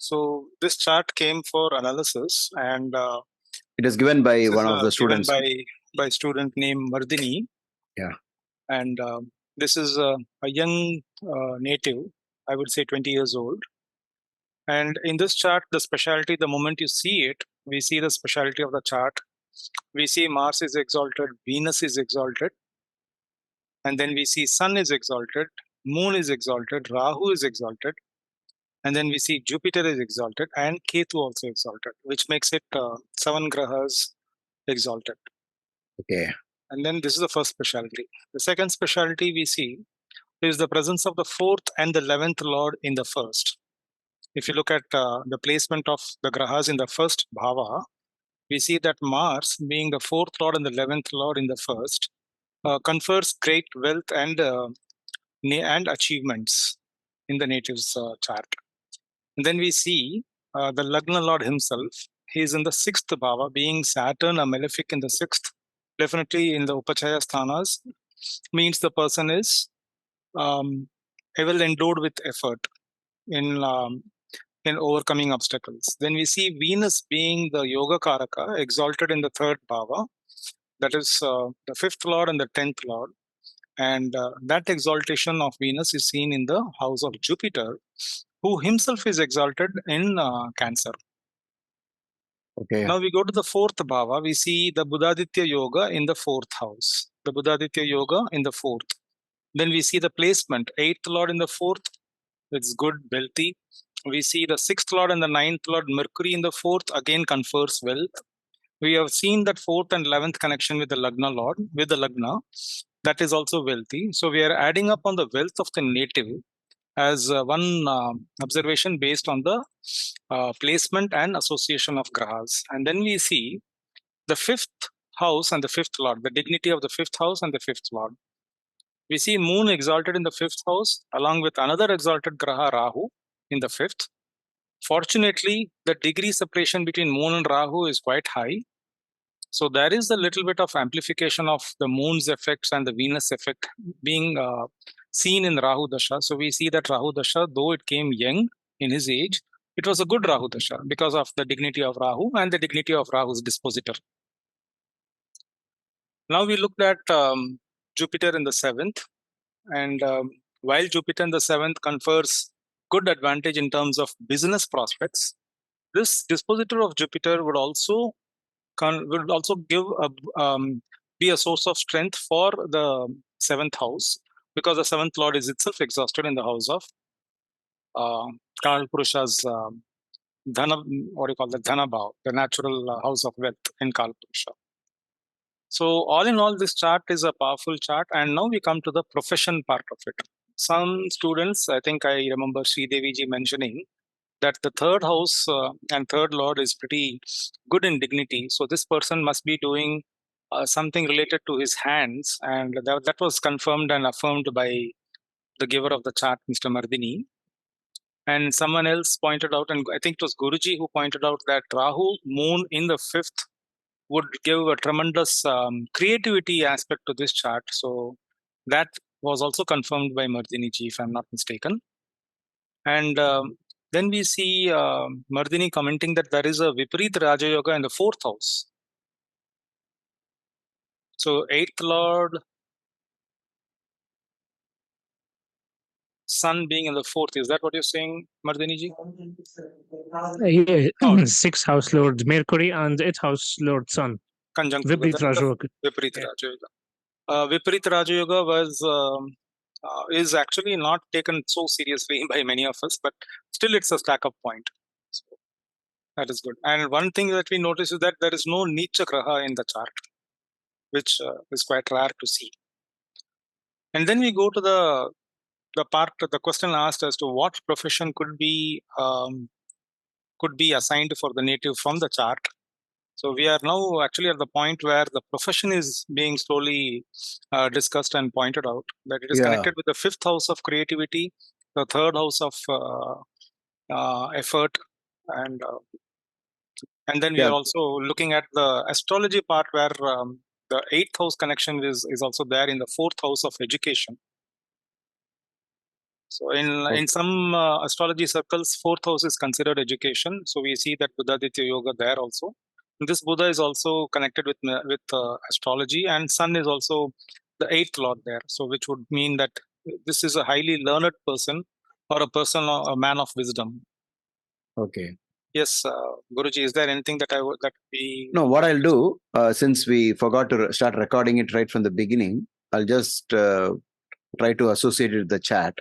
So this chart came for analysis, and It is given by this one is of the students. given by student named Mardini. Yeah. And this is a young native, I would say 20 years old. And in this chart, the specialty, the moment you see it, we see the specialty of the chart. We see Mars is exalted, Venus is exalted, and then we see Sun is exalted, Moon is exalted, Rahu is exalted, and then we see Jupiter is exalted and Ketu also exalted, which makes it 7 grahas exalted. Okay. And then this is the first specialty. The second specialty we see is the presence of the 4th and the 11th lord in the first. If you look at the placement of the grahas in the first bhava, we see that Mars, being the 4th lord and the 11th lord in the first, confers great wealth and achievements in the native's chart. And then we see the Lagna Lord himself. He is in the 6th bhava, being Saturn, a malefic in the 6th. Definitely in the Upachaya sthanas, means the person is well endowed with effort in overcoming obstacles. Then we see Venus being the Yoga Karaka, exalted in the 3rd bhava. That is the 5th lord and the 10th lord. And that exaltation of Venus is seen in the house of Jupiter, who himself is exalted in Cancer. Okay. Now we go to the 4th bhava. We see the Buddhaditya Yoga in the 4th house. The Buddhaditya Yoga in the 4th. Then we see the placement, 8th lord in the 4th. It's good, wealthy. We see the 6th lord and the 9th lord, Mercury in the 4th, again confers wealth. We have seen that 4th and 11th connection with the Lagna lord, with the Lagna. That is also wealthy. So we are adding up on the wealth of the native as one observation based on the placement and association of grahas. And then we see the 5th house and the 5th lord, the dignity of the 5th house and the 5th lord. We see Moon exalted in the 5th house along with another exalted graha Rahu in the 5th. Fortunately, the degree separation between Moon and Rahu is quite high. So there is a little bit of amplification of the Moon's effects and the Venus effect being seen in Rahu Dasha. So we see that Rahu Dasha, though it came young in his age, it was a good Rahu Dasha because of the dignity of Rahu and the dignity of Rahu's dispositor. Now we looked at Jupiter in the 7th. And while Jupiter in the 7th confers good advantage in terms of business prospects, this dispositor of Jupiter would also give be a source of strength for the 7th house, because the 7th lord is itself exhausted in the house of Kanal Purusha's Dhana, what do you call that, Dhana Bhav, the natural house of wealth in Kal Purusha. So all in all, this chart is a powerful chart. And now we come to the profession part of it. Some students, I think I remember Sri Devi ji mentioning that the 3rd house and 3rd lord is pretty good in dignity. So this person must be doing something related to his hands. And that was confirmed and affirmed by the giver of the chart, Mr. Mardini. And someone else pointed out, and I think it was Guruji who pointed out, that Rahu, Moon in the 5th would give a tremendous creativity aspect to this chart. So that was also confirmed by Mardini ji, if I'm not mistaken. And then we see Mardini commenting that there is a Viparit Raja Yoga in the 4th house. So 8th lord, Sun being in the 4th. Is that what you're saying, Mardini ji? Yeah, Oh. 6th house lord Mercury and 8th house lord Sun. Conjunct Viparit Raja Yoga. Viparit Raja Yoga. Viparit Raja Yoga was is actually not taken so seriously by many of us, but still it's a stack-up point. So that is good. And one thing that we notice is that there is no Nicha Graha in the chart, which is quite rare to see. And then we go to the part, the question asked as to what profession could be assigned for the native from the chart. So we are now actually at the point where the profession is being slowly discussed and pointed out, that it is connected with the 5th house of creativity, the 3rd house of effort, and then we are also looking at the astrology part, where the 8th house connection is also there in the 4th house of education. So in some astrology circles, fourth house is considered education. So we see that Buddhaditya Yoga there also. This Buddha is also connected with astrology, and Sun is also the eighth lord there. So which would mean that this is a highly learned person or a man of wisdom. Okay. Yes, Guruji, is there anything that we? No, what I'll do, since we forgot to start recording it right from the beginning, I'll just try to associate it with the chat.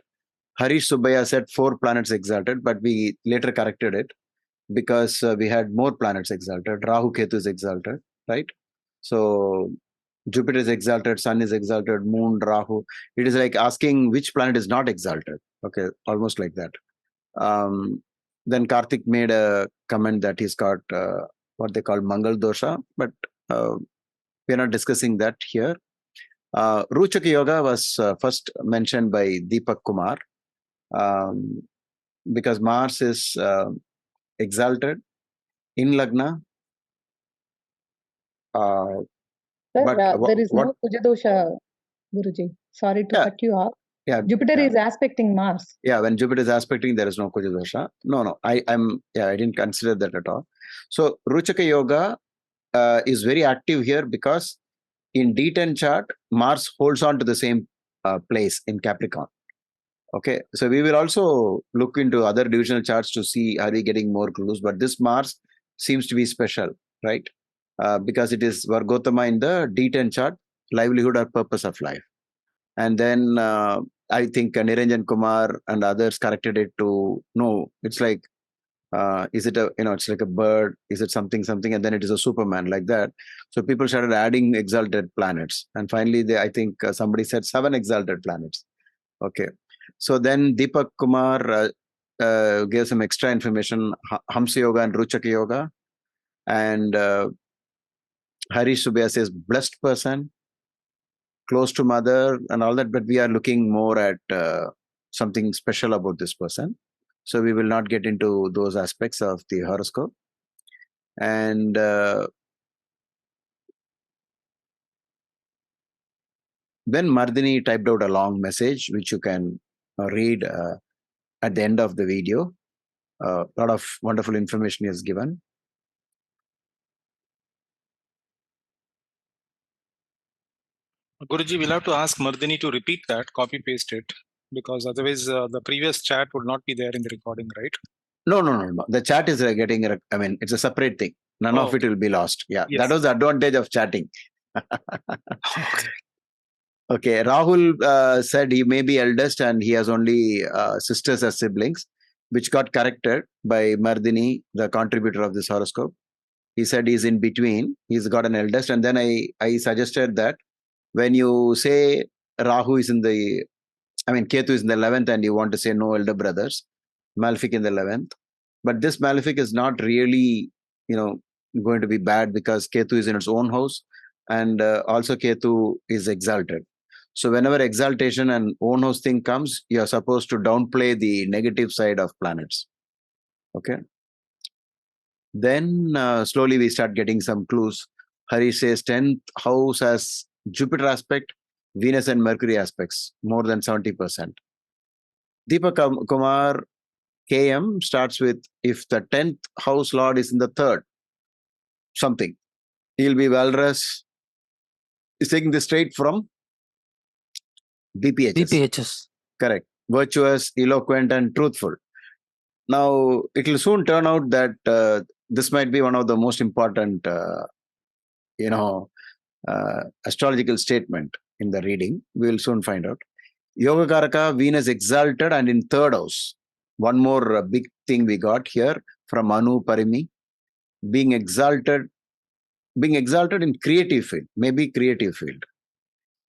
Harish Subbaya said 4 planets exalted, but we later corrected it because we had more planets exalted. Rahu Ketu is exalted, right? So Jupiter is exalted, Sun is exalted, Moon, Rahu. It is like asking which planet is not exalted. Okay, almost like that. Then Karthik made a comment that he's got what they call Mangal Dosha, but we're not discussing that here. Ruchaka Yoga was first mentioned by Deepak Kumar because Mars is exalted in Lagna. Sir, there is no Kujadosha, Guruji. Sorry to cut you off. Yeah, Jupiter is aspecting Mars. Yeah, when Jupiter is aspecting, there is no Kujadosha. No, I didn't consider that at all. So Ruchaka Yoga is very active here because in D10 chart, Mars holds on to the same place in Capricorn. Okay, so we will also look into other divisional charts to see are we getting more clues, but this Mars seems to be special, right? Because it is Vargotama in the D10 chart, livelihood or purpose of life. And then I think Niranjan Kumar and others corrected it to no, it's like is it it's like a bird, is it something, and then it is a Superman, like that. So people started adding exalted planets, and finally I think somebody said 7 exalted planets. Okay, so then Deepak Kumar gave some extra information, Hamsa Yoga and Ruchaka Yoga, and Harish Subbiya says blessed person, close to mother and all that, but we are looking more at something special about this person. So we will not get into those aspects of the horoscope. And then Mardini typed out a long message, which you can read at the end of the video. A lot of wonderful information is given. Guruji, we'll have to ask Mardini to repeat that, copy paste it, because otherwise the previous chat would not be there in the recording, right? No. The chat is getting, it's a separate thing. None of it will be lost. Yeah, yes. That was the advantage of chatting. Okay, Rahul said he may be eldest and he has only sisters as siblings, which got corrected by Mardini, the contributor of this horoscope. He said he's in between. He's got an eldest. And then I suggested that when you say Rahu is in the, Ketu is in the 11th and you want to say no elder brothers, Malefic in the 11th. But this Malefic is not really, going to be bad because Ketu is in its own house and also Ketu is exalted. So whenever exaltation and own house thing comes, you're supposed to downplay the negative side of planets. Okay. Then slowly we start getting some clues. Hari says 10th house has Jupiter aspect, Venus and Mercury aspects, more than 70%. Deepak Kumar KM starts with if the 10th house lord is in the 3rd, something. He'll be Walrus. He's taking this straight from BPHS. Correct. Virtuous, eloquent, and truthful. Now, it will soon turn out that this might be one of the most important, astrological statement in the reading. We will soon find out. Yoga Karaka, Venus exalted and in 3rd house. One more big thing we got here from Anu Parimi. Being exalted in creative field, maybe creative field.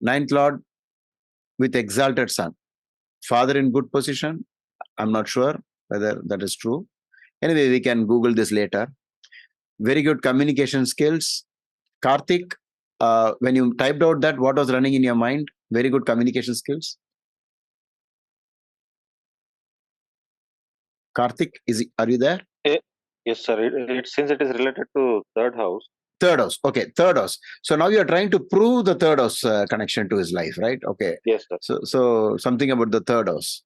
9th Lord with exalted Sun. Father in good position. I'm not sure whether that is true. Anyway, we can Google this later. Very good communication skills. Karthik, when you typed out that, what was running in your mind? Very good communication skills. Karthik, are you there? Yes, sir. Since it is related to 3rd house. 3rd house. Okay, 3rd house. So now you are trying to prove the 3rd house connection to his life, right? Okay. Yes, sir. So something about the 3rd house.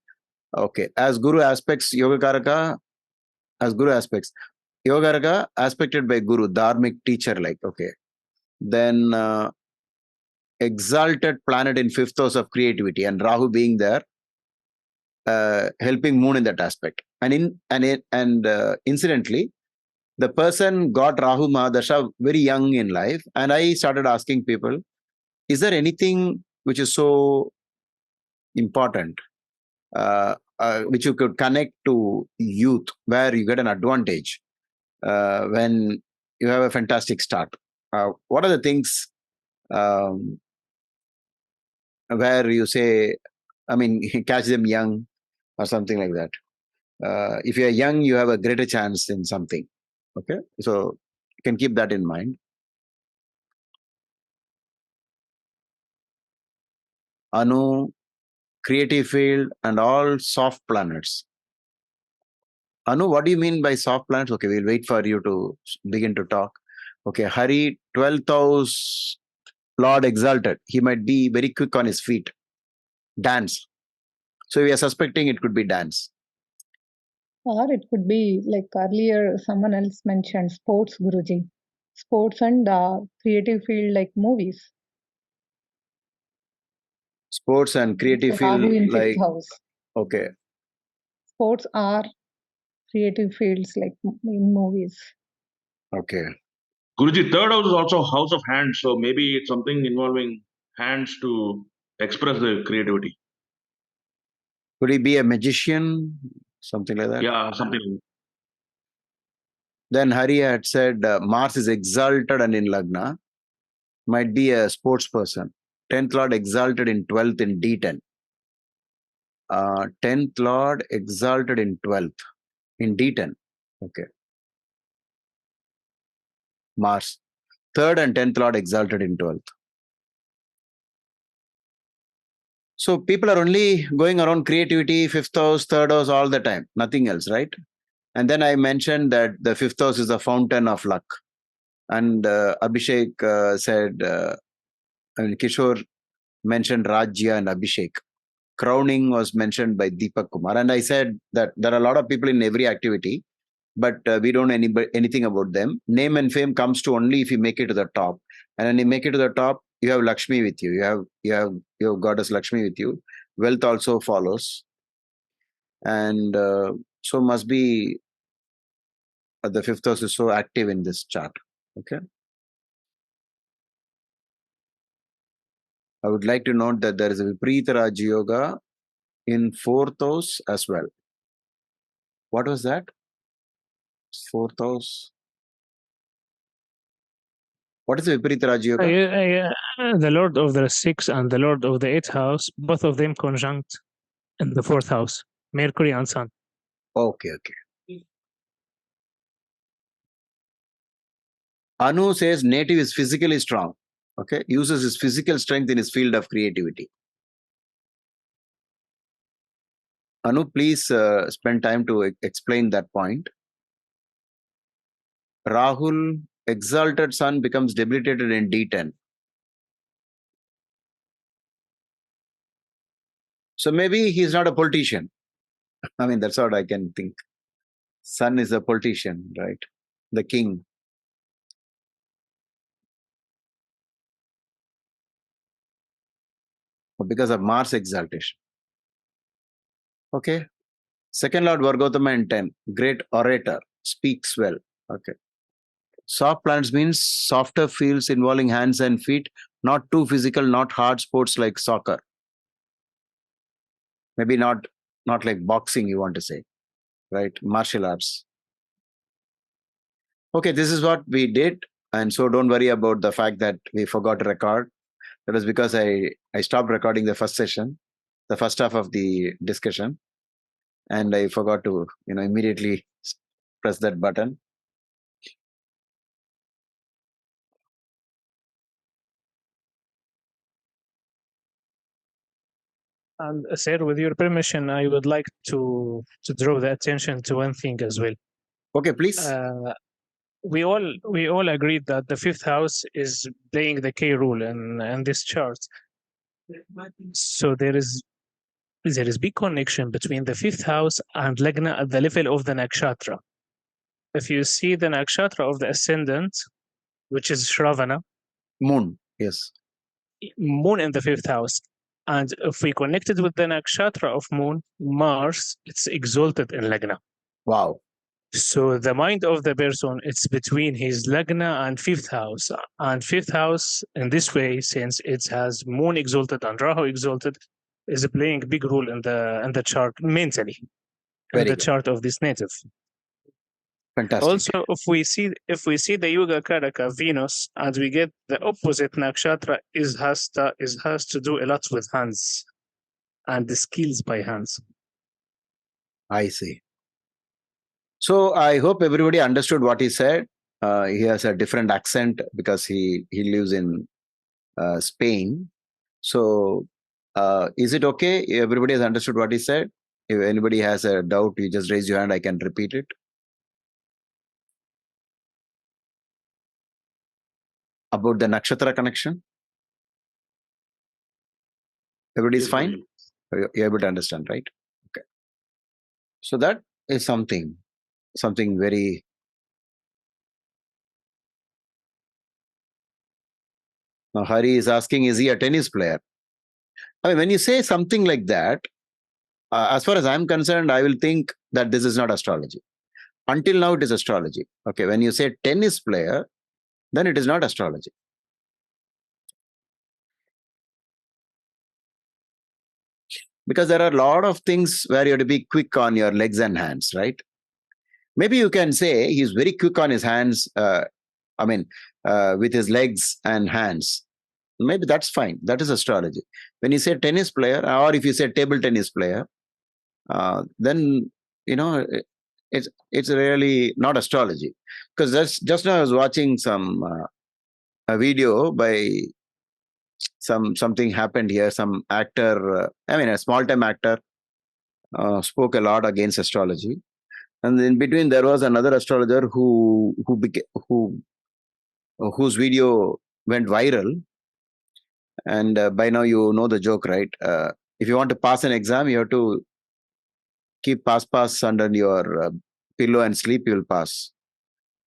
Okay. As Guru aspects, Yogakaraka, as Guru aspects. Yogakaraka aspected by Guru, Dharmic teacher, like, okay. Then exalted planet in fifth house of creativity, and Rahu being there, helping moon in that aspect. And incidentally, the person got Rahu Mahadasha very young in life, and I started asking people, is there anything which is so important, which you could connect to youth, where you get an advantage when you have a fantastic start? What are the things where you say, I mean, catch them young or something like that? If you are young, you have a greater chance in something. Okay, so you can keep that in mind. Anu, creative field, and all soft planets. Anu, what do you mean by soft planets? Okay, we'll wait for you to begin to talk. Okay, Hari, 12th house, Lord exalted. He might be very quick on his feet. Dance. So we are suspecting it could be dance. Or it could be like earlier someone else mentioned sports, Guruji. Sports and creative field like movies. Sports and creative field Rahu in like, fifth house. okay. Sports are creative fields like in movies. Okay. Guruji, third house is also house of hands, so maybe it's something involving hands to express the creativity. Could he be a magician? Something like that? Yeah, something. Then Hari had said Mars is exalted and in Lagna. Might be a sports person. 10th Lord exalted in 12th in D10. 10th Lord exalted in 12th in D10. Okay. Mars. 3rd and 10th Lord exalted in 12th. So people are only going around creativity, 5th house, 3rd house all the time. Nothing else, right? And then I mentioned that the 5th house is the fountain of luck. And Abhishek said, Kishore mentioned Rajya and Abhishek. Crowning was mentioned by Deepak Kumar. And I said that there are a lot of people in every activity, but we don't know anything about them. Name and fame comes to only if you make it to the top. And when you make it to the top, you have Lakshmi with you. You have goddess Lakshmi with you. Wealth also follows. And so must be the 5th house is so active in this chart. Okay. I would like to note that there is a Viparita Raj Yoga in 4th house as well. What was that? 4th house. What is the Viparita Raj Yoga? The Lord of the 6th and the Lord of the 8th house, both of them conjunct in the 4th house, Mercury and Sun. Okay. Anu says native is physically strong. Okay, uses his physical strength in his field of creativity. Anu, please spend time to explain that point. Rahul, exalted Sun becomes debilitated in D10. So maybe he's not a politician. I mean, that's what I can think. Sun is a politician, right? The king. Because of Mars exaltation. Okay. Second Lord Vargotama in 10. Great orator. Speaks well. Okay. Soft planets means softer fields involving hands and feet, not too physical, not hard sports like soccer. Maybe not like boxing, you want to say, right? Martial arts. Okay, this is what we did. And so don't worry about the fact that we forgot to record. That was because I stopped recording the first session, the first half of the discussion. And I forgot to, immediately press that button. And sir, with your permission, I would like to draw the attention to one thing as well. Okay, please. We all agreed that the 5th house is playing the key role in this chart. So there is there is big connection between the fifth house and Lagna at the level of the nakshatra. If you see the nakshatra of the ascendant, which is Shravana, Moon. Yes. Moon in the fifth house. And if we connect it with the nakshatra of Moon, Mars, it's exalted in Lagna. Wow. So the mind of the person, it's between his Lagna and fifth house. And fifth house, in this way, since it has Moon exalted and Rahu exalted, is playing a big role in the chart mentally, in Very the good. chart of this native. Fantastic. Also, if we see the Yoga Karaka Venus and we get the opposite nakshatra has to do a lot with hands and the skills by hands. I see. So I hope everybody understood what he said. He has a different accent because he lives in Spain. So is it okay? Everybody has understood what he said. If anybody has a doubt, you just raise your hand. I can repeat it. About the nakshatra connection? Everybody is Yes, fine? Guruji. You're able to understand, right? Okay. So that is something very... Now Hari is asking, is he a tennis player? I mean, when you say something like that, as far as I'm concerned, I will think that this is not astrology. Until now, it is astrology. Okay, when you say tennis player, then it is not astrology. Because there are a lot of things where you have to be quick on your legs and hands, right? Maybe you can say he's very quick on his hands, with his legs and hands. Maybe that's fine. That is astrology. When you say tennis player, or if you say table tennis player, then, it's really not astrology. Because just now I was watching a video by something happened here. Some actor, a small-time actor, spoke a lot against astrology, and in between there was another astrologer whose video went viral. And by now you know the joke, right? If you want to pass an exam, you have to keep pass under your pillow and sleep, you'll pass.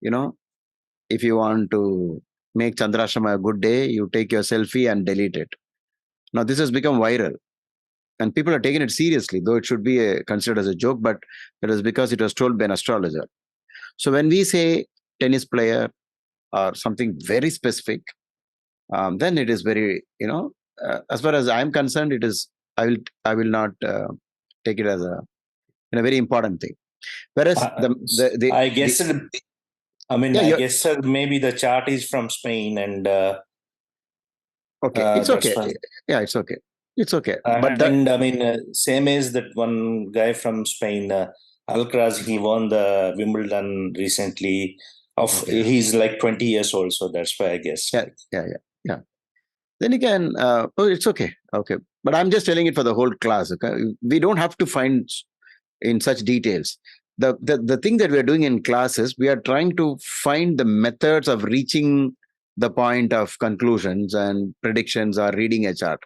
If you want to make Chandrashama a good day, you take your selfie and delete it. Now this has become viral, and people are taking it seriously, though it should be considered as a joke, but it is because it was told by an astrologer. So when we say tennis player or something very specific, then it is very, as far as I'm concerned, it is, I will not take it as a very important thing. Whereas I guess I guess maybe the chart is from Spain, and okay, it's okay. Yeah, it's okay. It's okay. But same as that one guy from Spain, Alcaraz. He won the Wimbledon recently. He's like 20 years old, so that's why I guess. Yeah. Then you can. It's okay. Okay, but I'm just telling it for the whole class. Okay, we don't have to find in such details. The thing that we are doing in classes, we are trying to find the methods of reaching the point of conclusions and predictions or reading a chart.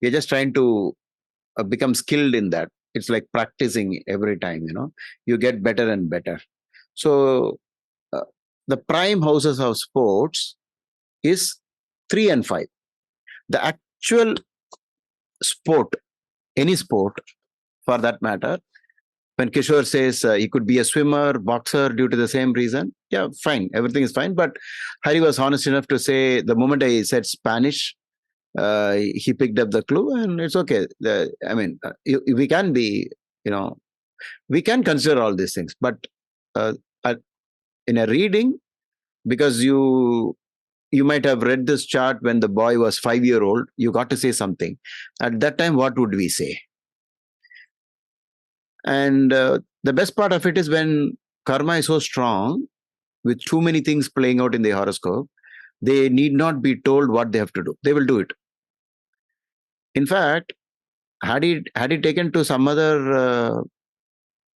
We're just trying to become skilled in that. It's like practicing every time, you get better and better. So the prime houses of sports is 3 and 5. The actual sport, any sport for that matter, when Kishore says he could be a swimmer, boxer due to the same reason, yeah, fine, everything is fine. But Hari was honest enough to say the moment I said Spanish, he picked up the clue, and it's okay. We can be, we can consider all these things, but in a reading, because you might have read this chart when the boy was 5-year-old, you got to say something. At that time, what would we say? And the best part of it is when karma is so strong, with too many things playing out in the horoscope, they need not be told what they have to do. They will do it. In fact, had he taken to some other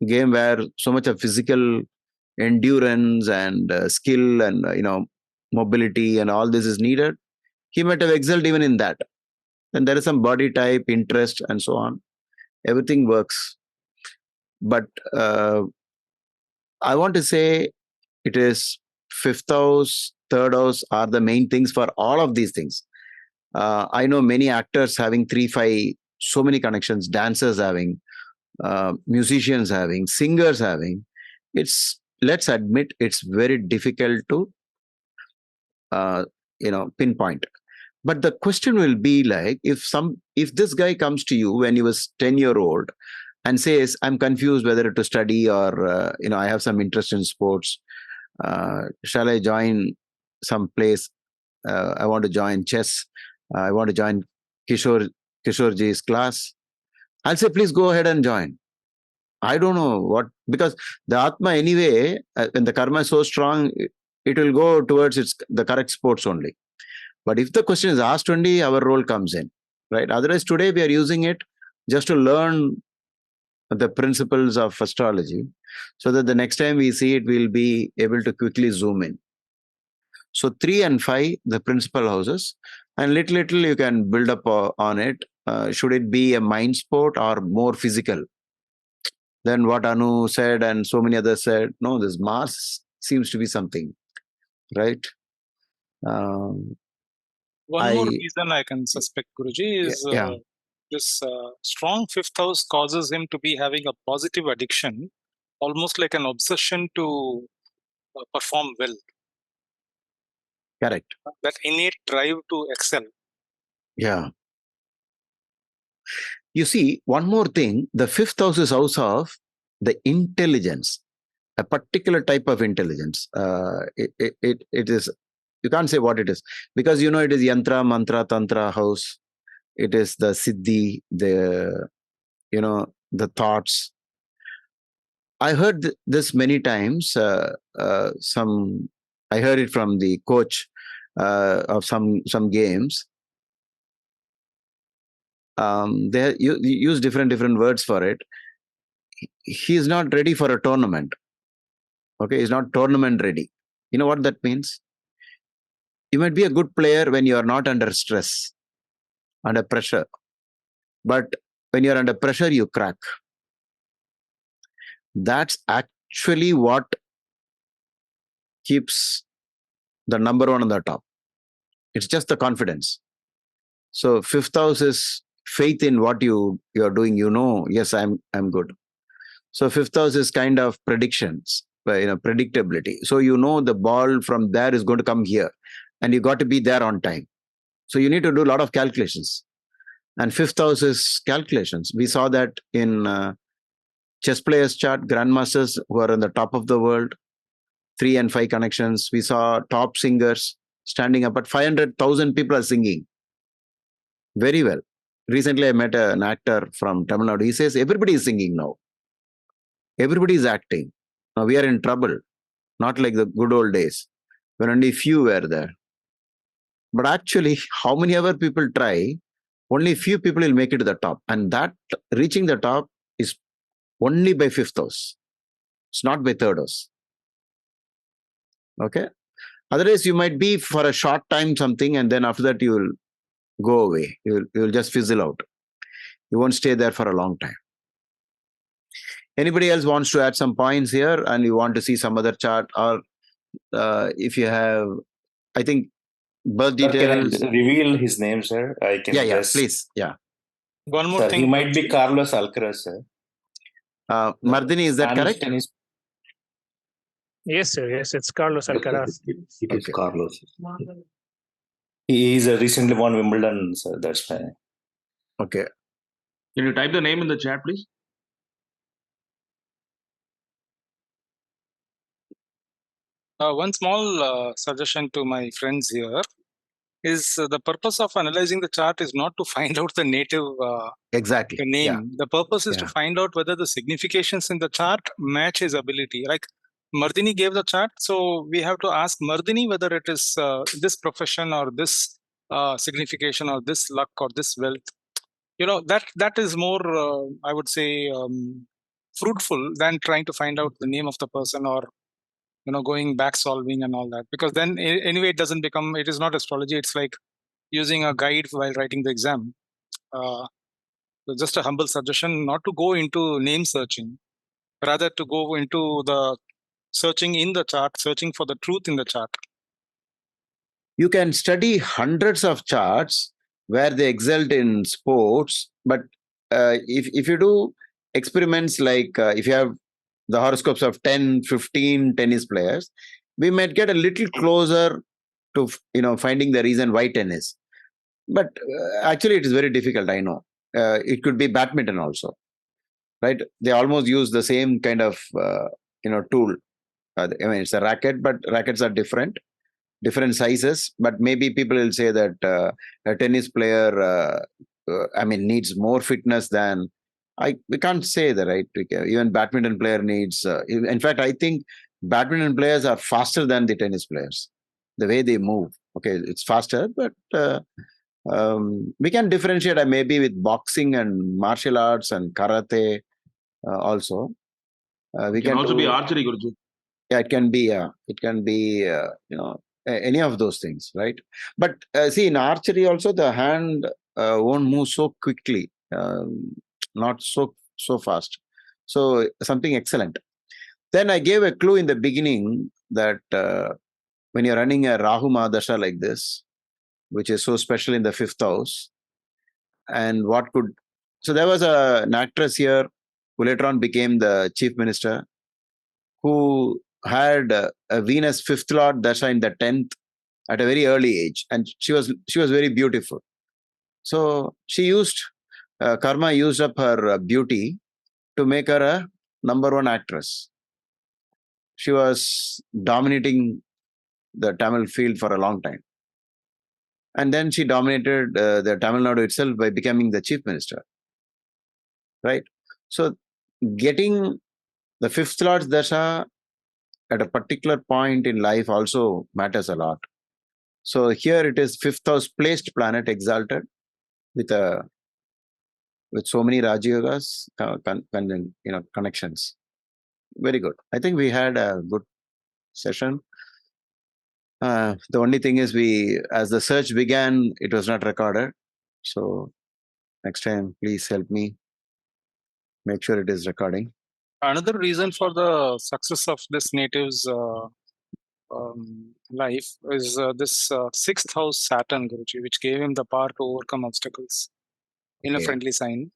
game where so much of physical endurance and skill and mobility and all this is needed, he might have excelled even in that. And there is some body type, interest, and so on. everything works. But I want to say it is fifth house, third house are the main things for all of these things. I know many actors having 3-5, so many connections, dancers having, musicians having, singers having. Let's admit, it's very difficult to pinpoint. But the question will be like, if this guy comes to you when he was 10-year-old and says, I'm confused whether to study or I have some interest in sports, shall I join some place? I want to join chess, I want to join Kishorji's class. I'll say, please go ahead and join. I don't know what, because the Atma anyway, when the karma is so strong, it will go towards the correct sports only. But if the question is asked only, our role comes in, right? Otherwise, today we are using it just to learn the principles of astrology, so that the next time we see it, we'll be able to quickly zoom in. So 3 and 5, the principal houses, and little you can build up on it. Should it be a mind sport or more physical? Then what Anu said and so many others said, no, this Mars seems to be something, right? One more reason I can suspect, Guruji, is this strong fifth house causes him to be having a positive addiction, almost like an obsession to perform well. Correct. That innate drive to excel. Yeah. You see, one more thing, the fifth house is house of the intelligence, a particular type of intelligence. It is, you can't say what it is, because it is yantra, mantra, tantra house. It is the siddhi, the thoughts. I heard this many times. I heard it from the coach of some games. They use different words for it. He is not ready for a tournament. Okay, he's not tournament ready. You know what that means? You might be a good player when you are not under stress, under pressure. But when you're under pressure, you crack. That's actually what keeps the number one on the top. It's just the confidence. So fifth house is faith in what you're doing. Yes, I'm good. So fifth house is kind of predictions, predictability. So the ball from there is going to come here, and you got to be there on time. So you need to do a lot of calculations. And fifth house is calculations. We saw that in chess players chart, grandmasters who are on the top of the world, 3 and 5 connections. We saw top singers standing up, but 500,000 people are singing very well. Recently, I met an actor from Tamil Nadu. He says, everybody is singing now. Everybody is acting. Now we are in trouble. Not like the good old days when only few were there. But actually, how many other people try, only few people will make it to the top. And that reaching the top is only by fifth house. It's not by third house. Okay. Otherwise, you might be for a short time something, and then after that you will go away. You will just fizzle out. You won't stay there for a long time. Anybody else wants to add some points here, and you want to see some other chart, or if you have, I think birth details. Can I reveal his name, sir? I can guess. Please. Yeah. One more Sir, thing. he might be Carlos Alcaraz, sir. Mardini, is that correct? Tennis. Yes, sir. Yes, it's Carlos Alcaraz. It is Carlos. He's recently won Wimbledon, sir. That's why. Okay. Can you type the name in the chat, please? One small suggestion to my friends here is the purpose of analyzing the chart is not to find out the native exactly name. Yeah. The purpose is to find out whether the significations in the chart match his ability. Like Mardini gave the chart, so we have to ask Mardini whether it is this profession or this signification or this luck or this wealth. That is more, I would say, fruitful than trying to find out the name of the person or going back solving and all that, because then anyway it is not astrology. It's like using a guide while writing the exam. So just a humble suggestion, not to go into name searching, rather to go into the searching in the chart, searching for the truth in the chart. You can study hundreds of charts where they excelled in sports, but if you do experiments like if you have the horoscopes of 10, 15 tennis players, we might get a little closer to finding the reason why tennis. But actually, it is very difficult. I know it could be badminton also, right? They almost use the same kind of tool. I mean, it's a racket, but rackets are different sizes. But maybe people will say that a tennis player, needs more fitness than. We can't say that, right? Even badminton player needs. In fact, I think badminton players are faster than the tennis players. The way they move, okay, it's faster, but we can differentiate maybe with boxing and martial arts and karate also. We can also be archery, Guruji. Yeah, it can be. It can be. Any of those things, right? But see, in archery also, the hand won't move so quickly, not so fast. So something excellent. Then I gave a clue in the beginning that when you're running a Rahu Mahadasha like this, which is so special in the 5th house, and so there was an actress here who later on became the chief minister, who had a Venus 5th Lord Dasha in the 10th at a very early age, and she was very beautiful. So she used karma used up her beauty to make her a #1 actress. She was dominating the Tamil field for a long time. And then she dominated the Tamil Nadu itself by becoming the chief minister. Right? So getting the 5th Lord's Dasha at a particular point in life also matters a lot. So here it is 5th house placed planet exalted with so many Rajayogas connections. Very good. I think we had a good session. The only thing is as the search began, it was not recorded. So next time, please help me make sure it is recording. Another reason for the success of this native's life is this 6th house Saturn, Guruji, which gave him the power to overcome obstacles in a friendly sign.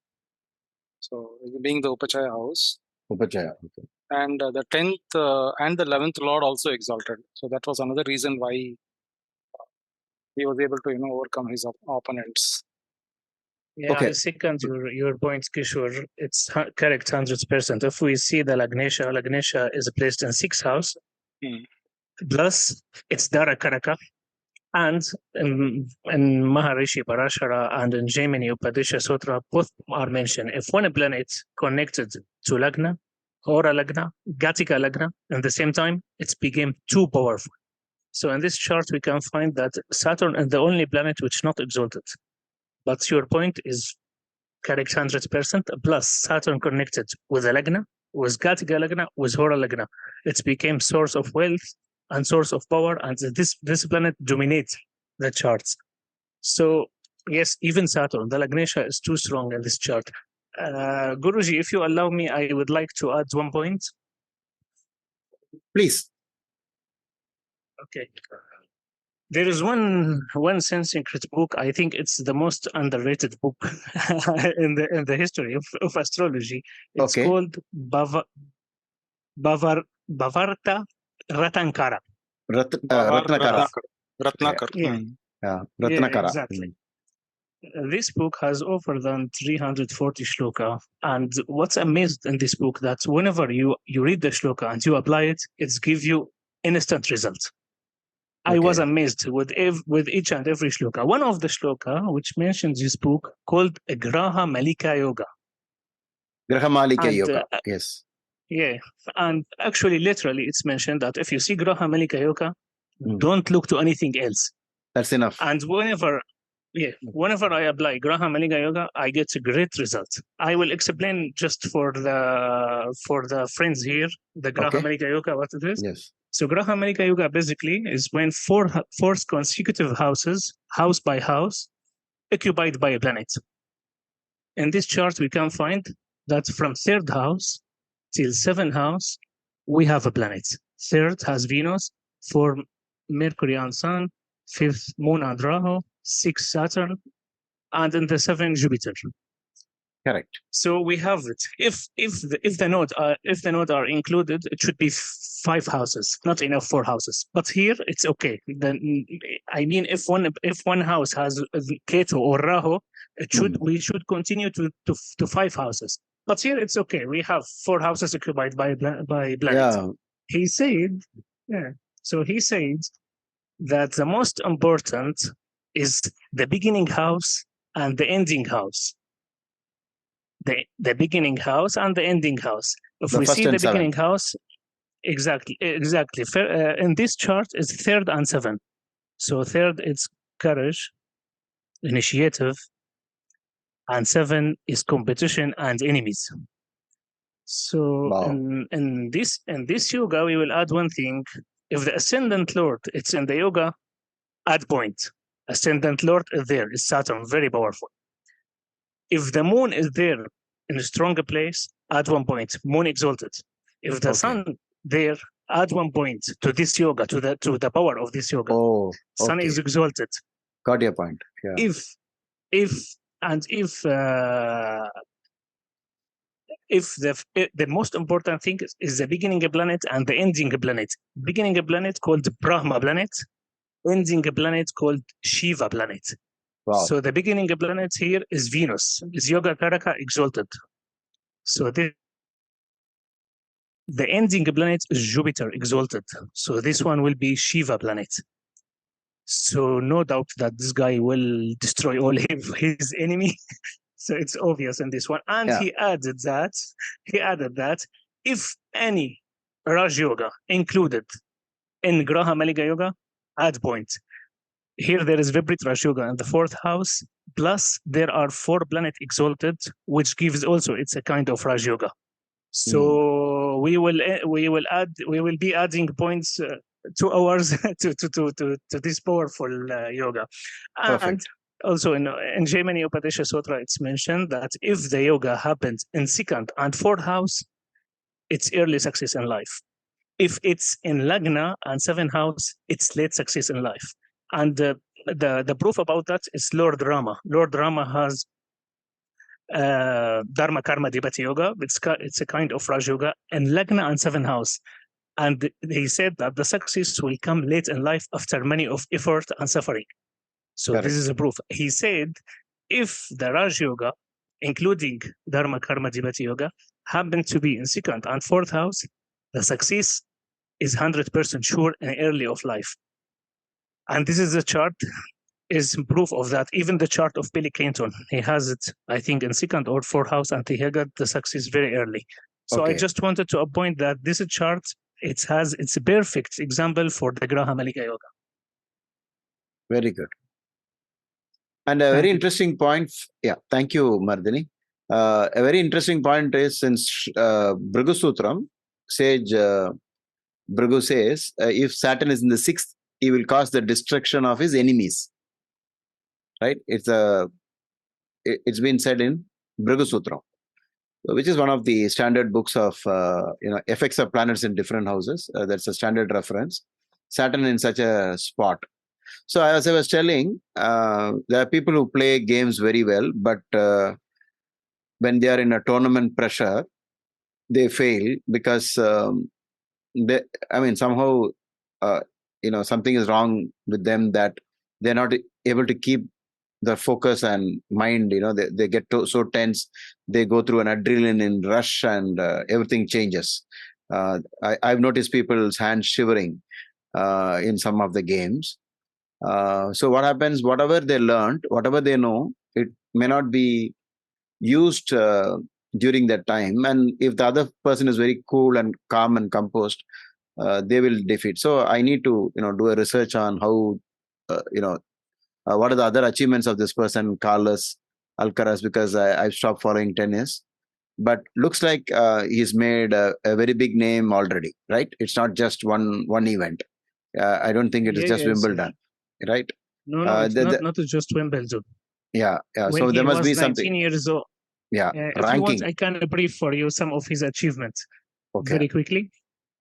So being the Upachaya house. Upachaya, okay. And the 10th and the 11th Lord also exalted. So that was another reason why he was able to overcome his opponents. Yeah, I second your point, Kishore. It's correct 100%. If we see the Lagnesha is placed in 6th house, plus it's Dara Karaka, and in Maharishi Parashara and in Jaimini Upadisha Sutra, both are mentioned. If one planet connected to Lagna, Hora Lagna, Gatika Lagna, at the same time, it became too powerful. So in this chart, we can find that Saturn is the only planet which is not exalted. But your point is correct 100%, plus Saturn connected with the Lagna, with Gatika Lagna, with Hora Lagna. It became source of wealth and source of power, and this planet dominates the charts. So yes, even Saturn, the Lagnesha is too strong in this chart. Guruji, if you allow me, I would like to add one point. Please. Okay. There is one Sanskrit book. I think it's the most underrated book in the history of astrology. It's called Bhavarta Ratankara. Ratnakara. Ratnakara. Yeah, Ratnakara. Yeah, exactly. This book has over than 340 shloka, and what's amazing in this book that whenever you read the shloka and you apply it, it gives you instant results. I was amazed with each and every shloka. One of the shloka which mentions this book called Graha Malika Yoga. Graha Malika Yoga, yes. Yeah, and actually, literally, it's mentioned that if you see Graha Malika Yoga, don't look to anything else. That's enough. And whenever I apply Graha Malika Yoga, I get a great result. I will explain just for the friends here the Graha Malika Yoga what it is. Yes. So Graha Malika Yoga basically is when four consecutive houses, house by house, occupied by a planet. in this chart, we can find that from third house till seventh house, we have a planet. Third has Venus, four Mercury and Sun, fifth Moon and Rahu, sixth Saturn, and in the seventh Jupiter. Correct. So we have it. If the nodes are included, it should be 5 houses, not enough 4 houses. But here it's okay. Then I mean, if one house has Ketu or Rahu, we should continue to 5 houses. But here it's okay. We have 4 houses occupied by planets. Yeah. He said, So he said that the most important is the beginning house and the ending house. The beginning house and the ending house. If we see the beginning house, exactly. In this chart is third and seventh. So third is courage, initiative, and 7 is competition and enemies. So in this yoga, we will add one thing. If the ascendant lord, it's in the yoga, add point. Ascendant lord is there, is Saturn, very powerful. If the moon is there in a stronger place, add 1 point, moon exalted. If the sun there, add 1 point to this yoga, to the power of this yoga. Sun is exalted. Got your point. Yeah. If the most important thing is the beginning planet and the ending planet. Beginning planet called Brahma planet, ending planet called Shiva planet. Wow. So the beginning planet here is Venus, is Yoga Karaka exalted. So the ending planet is Jupiter exalted. So this one will be Shiva planet. So no doubt that this guy will destroy all his enemy. So it's obvious in this one. And he added that if any Raj Yoga included in Graha Maliga Yoga, add point. Here there is Vibrit Raj Yoga in the 4th house, plus there are 4 planets exalted, which gives also, it's a kind of Raj Yoga. So we will be adding points 2 hours to this powerful yoga. Perfect. And also in Jaimini Upadesha Sutra, it's mentioned that if the yoga happens in 2nd and 4th house, it's early success in life. If it's in Lagna and 7th house, it's late success in life. And the proof about that is Lord Rama. Lord Rama has Dharma Karma Dibati Yoga. It's a kind of Raj Yoga in Lagna and 7th house. And he said that the success will come late in life after many of effort and suffering. So this is a proof. He said, if the Raj Yoga, including Dharma Karma Dibati Yoga, happen to be in 2nd and 4th house, the success is 100% sure in early of life. And this is the chart, is proof of that. Even the chart of Billy Clinton, he has it, I think, in 2nd or 4th house, and he got the success very early. So I just wanted to appoint that this chart, it's a perfect example for the Graha Malika Yoga. Very good. And a very interesting point. Yeah, thank you, Mardini. A very interesting point is, since Bhrigu Sutram, sage Bhrigu says, if Saturn is in the 6th, he will cause the destruction of his enemies. Right? It's been said in Bhrigu Sutram, which is one of the standard books of effects of planets in different houses. That's a standard reference. Saturn in such a spot. So as I was telling, there are people who play games very well, but when they are in a tournament pressure, they fail because somehow something is wrong with them, that they're not able to keep their focus and mind. They get so tense, they go through an adrenaline rush, and everything changes. I've noticed people's hands shivering in some of the games. So what happens, whatever they learned, whatever they know, it may not be used during that time. And if the other person is very cool and calm and composed, they will defeat. So I need to do a research on how what are the other achievements of this person, Carlos Alcaraz, because I've stopped following tennis. But looks like he's made a very big name already, right? It's not just one event. I don't think it is just Wimbledon, right? No, it's not just Wimbledon. Yeah. So there must be something. 19 years old. Yeah, If you want, ranking. I can brief for you some of his achievements Okay. very quickly.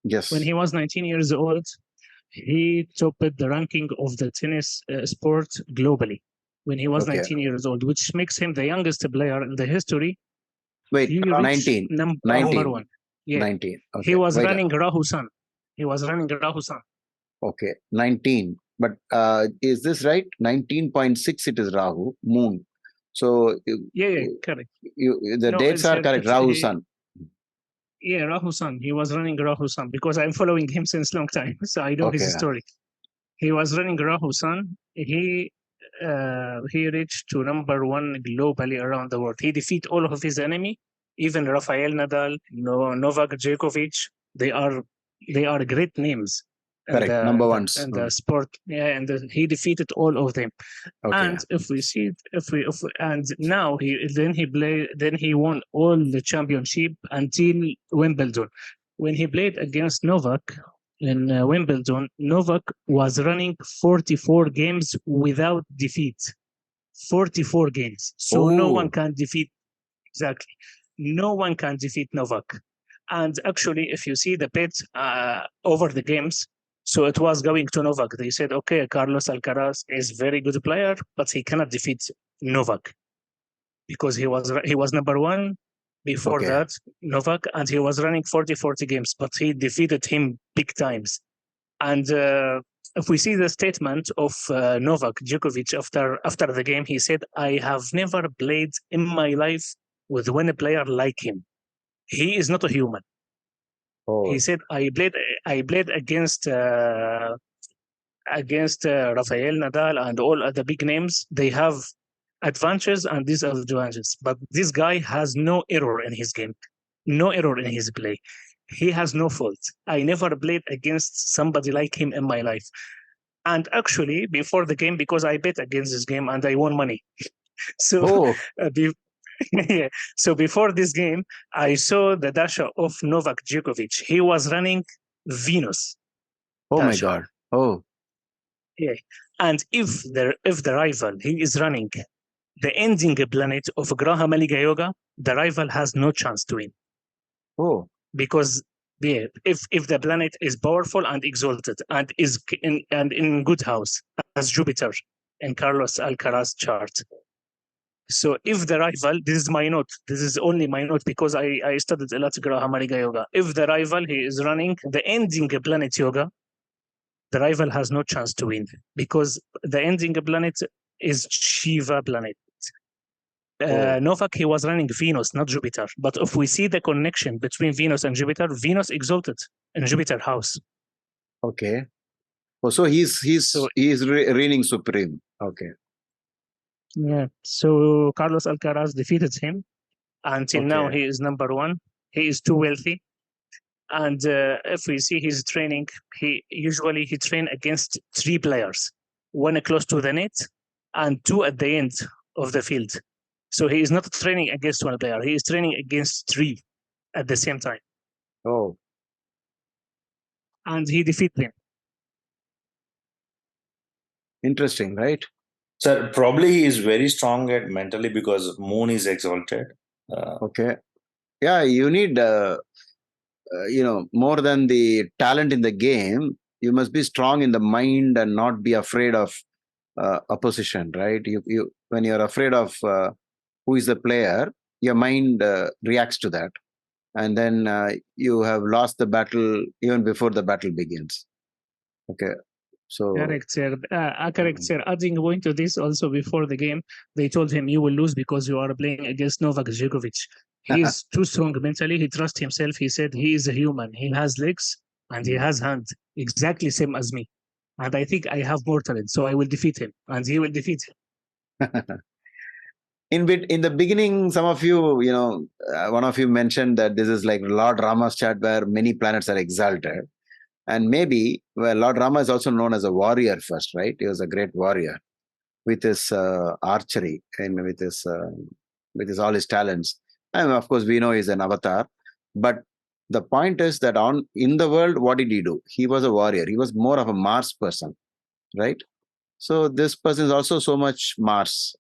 Yes. When he was 19 years old, he topped the ranking of the tennis sport globally when he was Okay. 19 years old, which makes him the youngest player in the history. Wait, He reached 19. number 19. one. Yeah, 19. Okay. he was Wait. running Rahu-san. He was running Rahu-san. Okay. 19. But is this right? 19.6 it is Rahu, moon. So Yeah, correct. the No, dates are correct. Rahu Sun. Yeah, Rahu-san. He was running Rahu-san because I'm following him since long time, so I know Okay. his story. He was running Rahu-san. He reached to number one globally around the world. He defeat all of his enemy, even Rafael Nadal, Novak Djokovic. They are great names. Correct. Number ones. And the sport, yeah, and he defeated all of them. Okay. And if we see, and now he won all the championship until Wimbledon. When he played against Novak in Wimbledon, Novak was running 44 games without defeat. 44 games. So no one can defeat, exactly. No one can defeat Novak. And actually, if you see the bet over the games, so it was going to Novak. They said, okay, Carlos Alcaraz is very good player, but he cannot defeat Novak because he was number one before that, Novak, and he was running 40 games, but he defeated him big times. And if we see the statement of Novak Djokovic after the game, he said, I have never played in my life with one player like him. He is not a human. He said, I played against Rafael Nadal and all the big names. They have advantages and disadvantages, but this guy has no error in his game, no error in his play. He has no fault. I never played against somebody like him in my life. And actually, before the game, because I bet against this game and I won money. So yeah. So before this game, I saw the dasha of Novak Djokovic. He was running Venus. Oh dasha. my God. Oh. Yeah. And if the rival he is running the ending planet of Graha Maliga Yoga, the rival has no chance to win. Oh. Because if the planet is powerful and exalted and is in good house as Jupiter in Carlos Alcaraz chart. So if the rival, this is my note, this is only my note because I studied a lot Graha Maliga Yoga. If the rival he is running the ending planet yoga, the rival has no chance to win because the ending planet is Shiva planet. Novak, he was running Venus, not Jupiter. But if we see the connection between Venus and Jupiter, Venus exalted in Jupiter house. Okay. Oh, so he's reigning supreme. Okay. Yeah. So Carlos Alcaraz defeated him. Until now, he is number one. He is too wealthy. And if we see his training, he train against 3 players, 1 close to the net and 2 at the end of the field. So he is not training against 1 player. He is training against 3 at the same time. Oh. And he defeated them. Interesting, right? Sir, probably he is very strong at mentally because moon is exalted. Okay. Yeah, you need, more than the talent in the game, you must be strong in the mind and not be afraid of opposition, right? You when you're afraid of who is the player, your mind reacts to that. And then you have lost the battle even before the battle begins. Okay. So correct, sir. Correct, sir. Adding a point to this, also before the game, they told him you will lose because you are playing against Novak Djokovic. He is too strong mentally. He trusts himself. He said he is a human. He has legs and he has hands, exactly same as me. And I think I have more talent, so I will defeat him, and he will defeat him. in the beginning, some of you, one of you mentioned that this is like Lord Rama's chart where many planets are exalted. And maybe, Lord Rama is also known as a warrior first, right? He was a great warrior with his archery and with his all his talents. And of course, we know he's an avatar. But the point is that in the world, what did he do? He was a warrior. He was more of a Mars person, right? So this person is also so much Mars.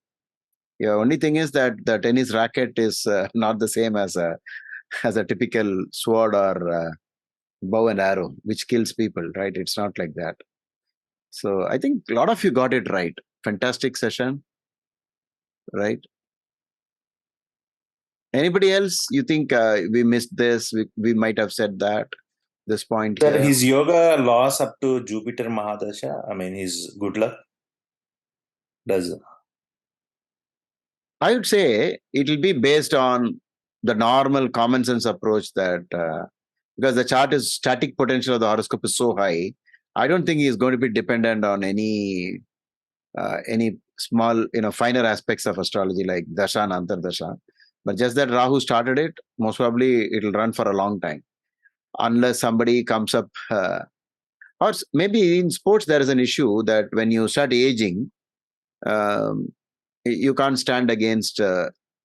Yeah, only thing is that the tennis racket is not the same as a typical sword or bow and arrow, which kills people, right? It's not like that. So I think a lot of you got it right. Fantastic session, right? Anybody else? You think we missed this? We might have said that this point Sir, here. his yoga loss up to Jupiter Mahadasha, I mean, his good luck does. I would say it will be based on the normal common sense approach that because the chart is static potential of the horoscope is so high, I don't think he is going to be dependent on any small, finer aspects of astrology like dasha and antardasha. But just that Rahu started it, most probably it will run for a long time, unless somebody comes up. Or maybe in sports there is an issue that when you start aging, um, you can't stand against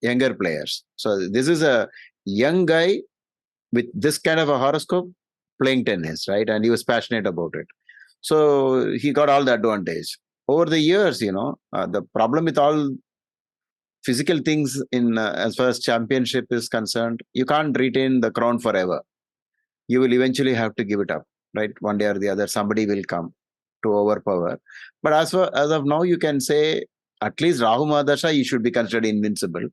younger players. So this is a young guy with this kind of a horoscope playing tennis, right? And he was passionate about it. So he got all the advantage. Over the years, the problem with all physical things in as far as championship is concerned, you can't retain the crown forever. You will eventually have to give it up, right? One day or the other, somebody will come to overpower. But as of now, you can say at least Rahu Mahadasha, you should be considered invincible.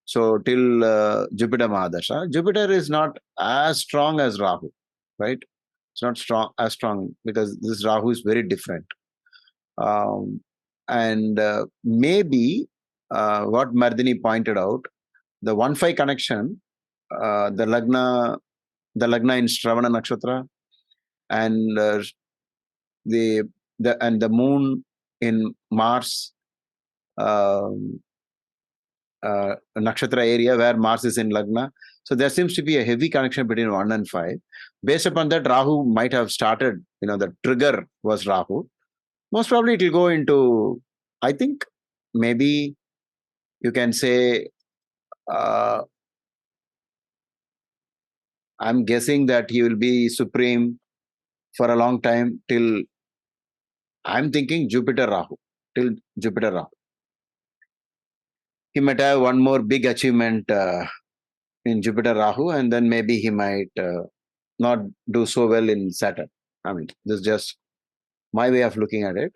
So till Jupiter Mahadasha, Jupiter is not as strong as Rahu, right? It's not as strong because this Rahu is very different. And maybe what Mardini pointed out, the 1-5 connection, the Lagna in Shravana Nakshatra, and the moon in Mars nakshatra area where Mars is in Lagna. So there seems to be a heavy connection between 1 and 5. Based upon that, Rahu might have started, the trigger was Rahu. Most probably it will go into, I think, maybe you can say, I'm guessing that he will be supreme for a long time till, I'm thinking Jupiter Rahu, till Jupiter Rahu. He might have one more big achievement in Jupiter Rahu, and then maybe he might not do so well in Saturn. I mean, this is just my way of looking at it.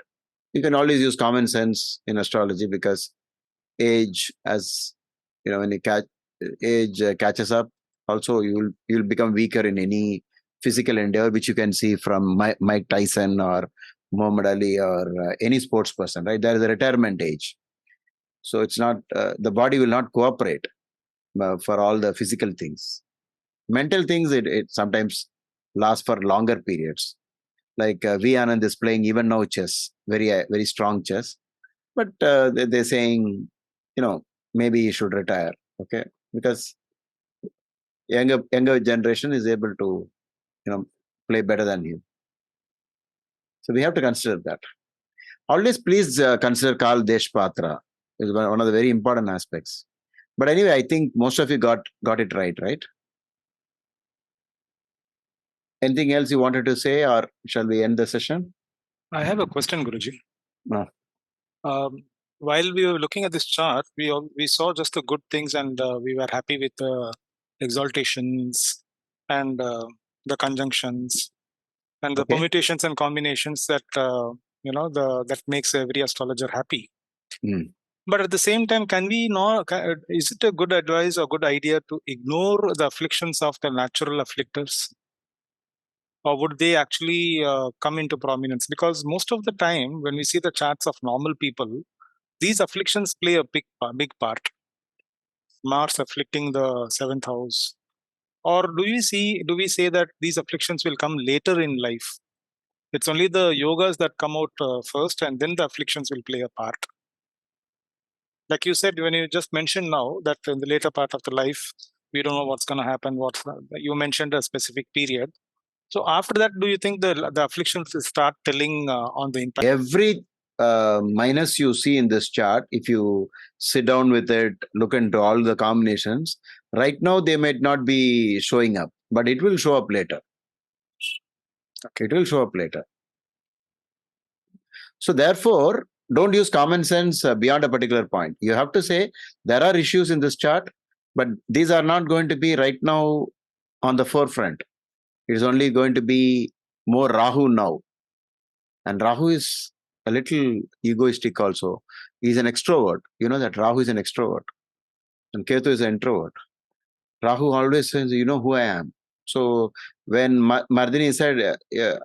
You can always use common sense in astrology because age, as when you age catches up, also you'll become weaker in any physical endeavor, which you can see from Mike Tyson or Muhammad Ali or any sports person, right? There is a retirement age. So it's not, the body will not cooperate for all the physical things. Mental things, it sometimes lasts for longer periods. Like V. Anand is playing even now chess, very strong chess. But they're saying, maybe he should retire, okay? Because younger generation is able to, play better than him. So we have to consider that. Always please consider Karl Deshpatra is one of the very important aspects. But anyway, I think most of you got it right? Anything else you wanted to say, or shall we end the session? I have a question, Guruji. No. While we were looking at this chart, we saw just the good things, and we were happy with the exaltations and the conjunctions and the permutations and combinations that that makes every astrologer happy. But at the same time, is it a good advice or good idea to ignore the afflictions of the natural afflictors? Or would they actually come into prominence? Because most of the time, when we see the charts of normal people, these afflictions play a big part. Mars afflicting the 7th house. Or do we say that these afflictions will come later in life? It's only the yogas that come out first, and then the afflictions will play a part. Like you said, when you just mentioned now that in the later part of the life, we don't know what's going to happen. You mentioned a specific period. So after that, do you think the afflictions will start telling on the impact? Every minus you see in this chart, if you sit down with it, look into all the combinations, right now they might not be showing up, but it will show up later. Okay, it will show up later. So therefore, don't use common sense beyond a particular point. You have to say there are issues in this chart, but these are not going to be right now on the forefront. It is only going to be more Rahu now. And Rahu is a little egoistic also. He's an extrovert. You know that Rahu is an extrovert and Ketu is an introvert. Rahu always says, you know who I am. So when Mardini said,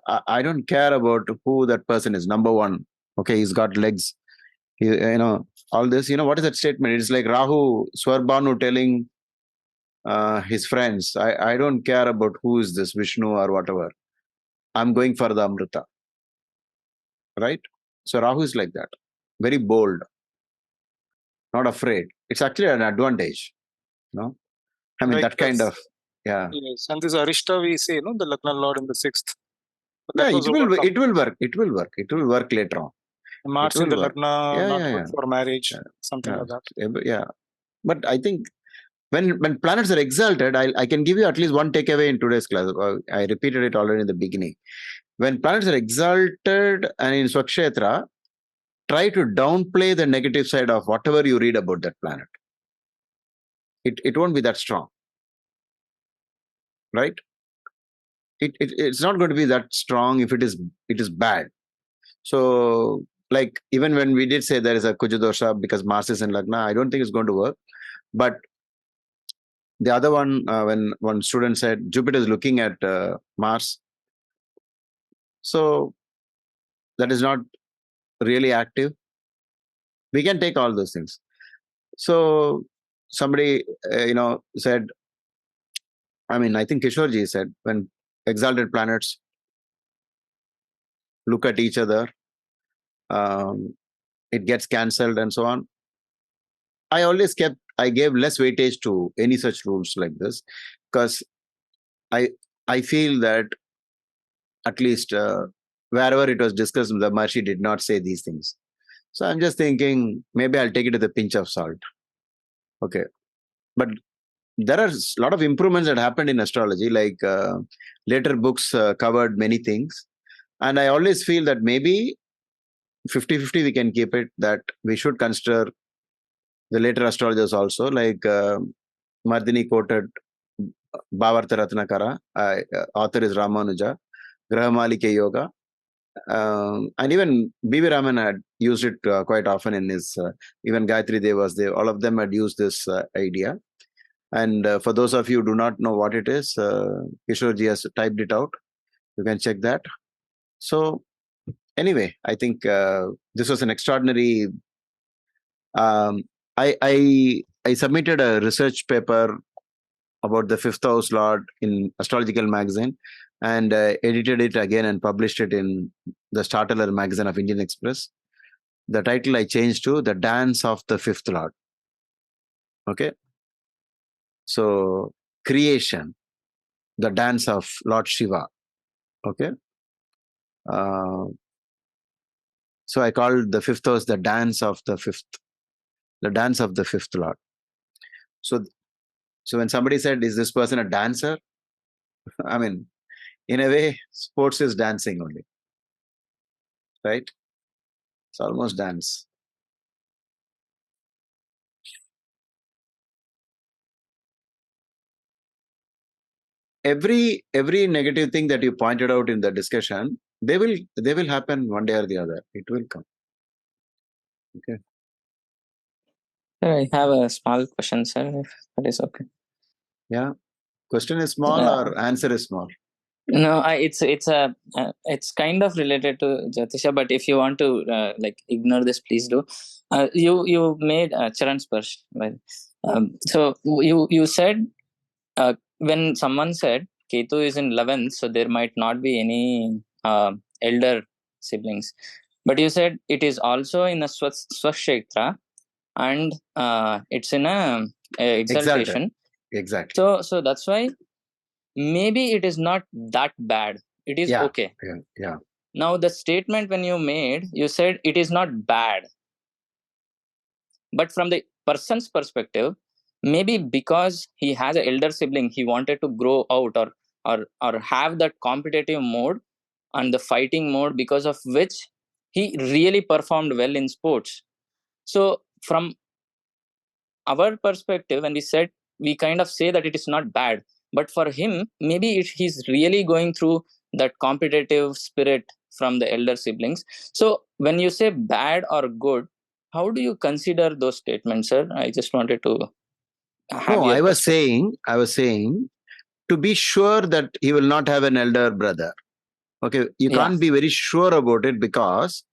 I don't care about who that person is, number one. Okay, he's got legs. You know, all this, what is that statement? It's like Rahu, Swarbhanu telling his friends, I don't care about who is this, Vishnu or whatever. I'm going for the Amrita. Right? So Rahu is like that. Very bold. Not afraid. It's actually an advantage. No? I mean, Right, that kind that's- of, yeah. Yes, and this Arishta we say, the Lagna Lord in the 6th. But Yeah, that was it will overcome. work. It will work later on. Mars It in the will work. Lagna, Yeah, not yeah, good yeah. for marriage, Yeah. something Yeah. like that. Yeah. But I think when planets are exalted, I can give you at least one takeaway in today's class. I repeated it already in the beginning. When planets are exalted and in Swakshetra, try to downplay the negative side of whatever you read about that planet. It won't be that strong. Right? It's not going to be that strong if it is bad. So, like, even when we did say there is a Kujadosha because Mars is in Lagna, I don't think it's going to work. But the other one, when one student said Jupiter is looking at Mars, so that is not really active. We can take all those things. So somebody, said, I think Kishorji said, when exalted planets look at each other, it gets cancelled and so on. I gave less weightage to any such rules like this because I feel that at least wherever it was discussed, the Maharishi did not say these things. So I'm just thinking maybe I'll take it with a pinch of salt. Okay. But there are a lot of improvements that happened in astrology, like later books covered many things. And I always feel that maybe 50-50 we can keep it, that we should consider the later astrologers also, like Mardini quoted Bhavarta Ratnakara, author is Ramanuja, Grahamalike Yoga. And even B.V. Raman had used it quite often in his, even Gayatri Dev was there. All of them had used this idea. And for those of you who do not know what it is, Kishorji has typed it out. You can check that. So anyway, I think this was an extraordinary. I submitted a research paper about the fifth house lord in Astrological Magazine, and edited it again and published it in the Startler magazine of Indian Express. The title I changed to The Dance of the Fifth Lord. Okay. So creation, the dance of Lord Shiva. Okay. So I called the fifth house the dance of the fifth Lord. So when somebody said, is this person a dancer? In a way, sports is dancing only. Right? It's almost dance. Every negative thing that you pointed out in the discussion, they will happen one day or the other. It will come. Okay. Sir, I have a small question, sir, if that is okay. Yeah. Question is small or answer is small? No, it's kind of related to Jyotisha, but if you want to ignore this, please do. You made Charan Sparsh, right? So you said when someone said Ketu is in 11th, so there might not be any elder siblings, but you said it is also in a Swashetra and it's in a exaltation. Exactly. So that's why maybe it is not that bad. It is okay. Yeah. Now the statement when you made, you said it is not bad. But from the person's perspective, maybe because he has an elder sibling, he wanted to grow out or have that competitive mode and the fighting mode, because of which he really performed well in sports. So from our perspective, when we kind of say that it is not bad, but for him, maybe he's really going through that competitive spirit from the elder siblings. So when you say bad or good, how do you consider those statements, sir? I just wanted to have No, your I was perspective. saying to be sure that he will not have an elder brother. Okay, you Yeah. can't be very sure about it because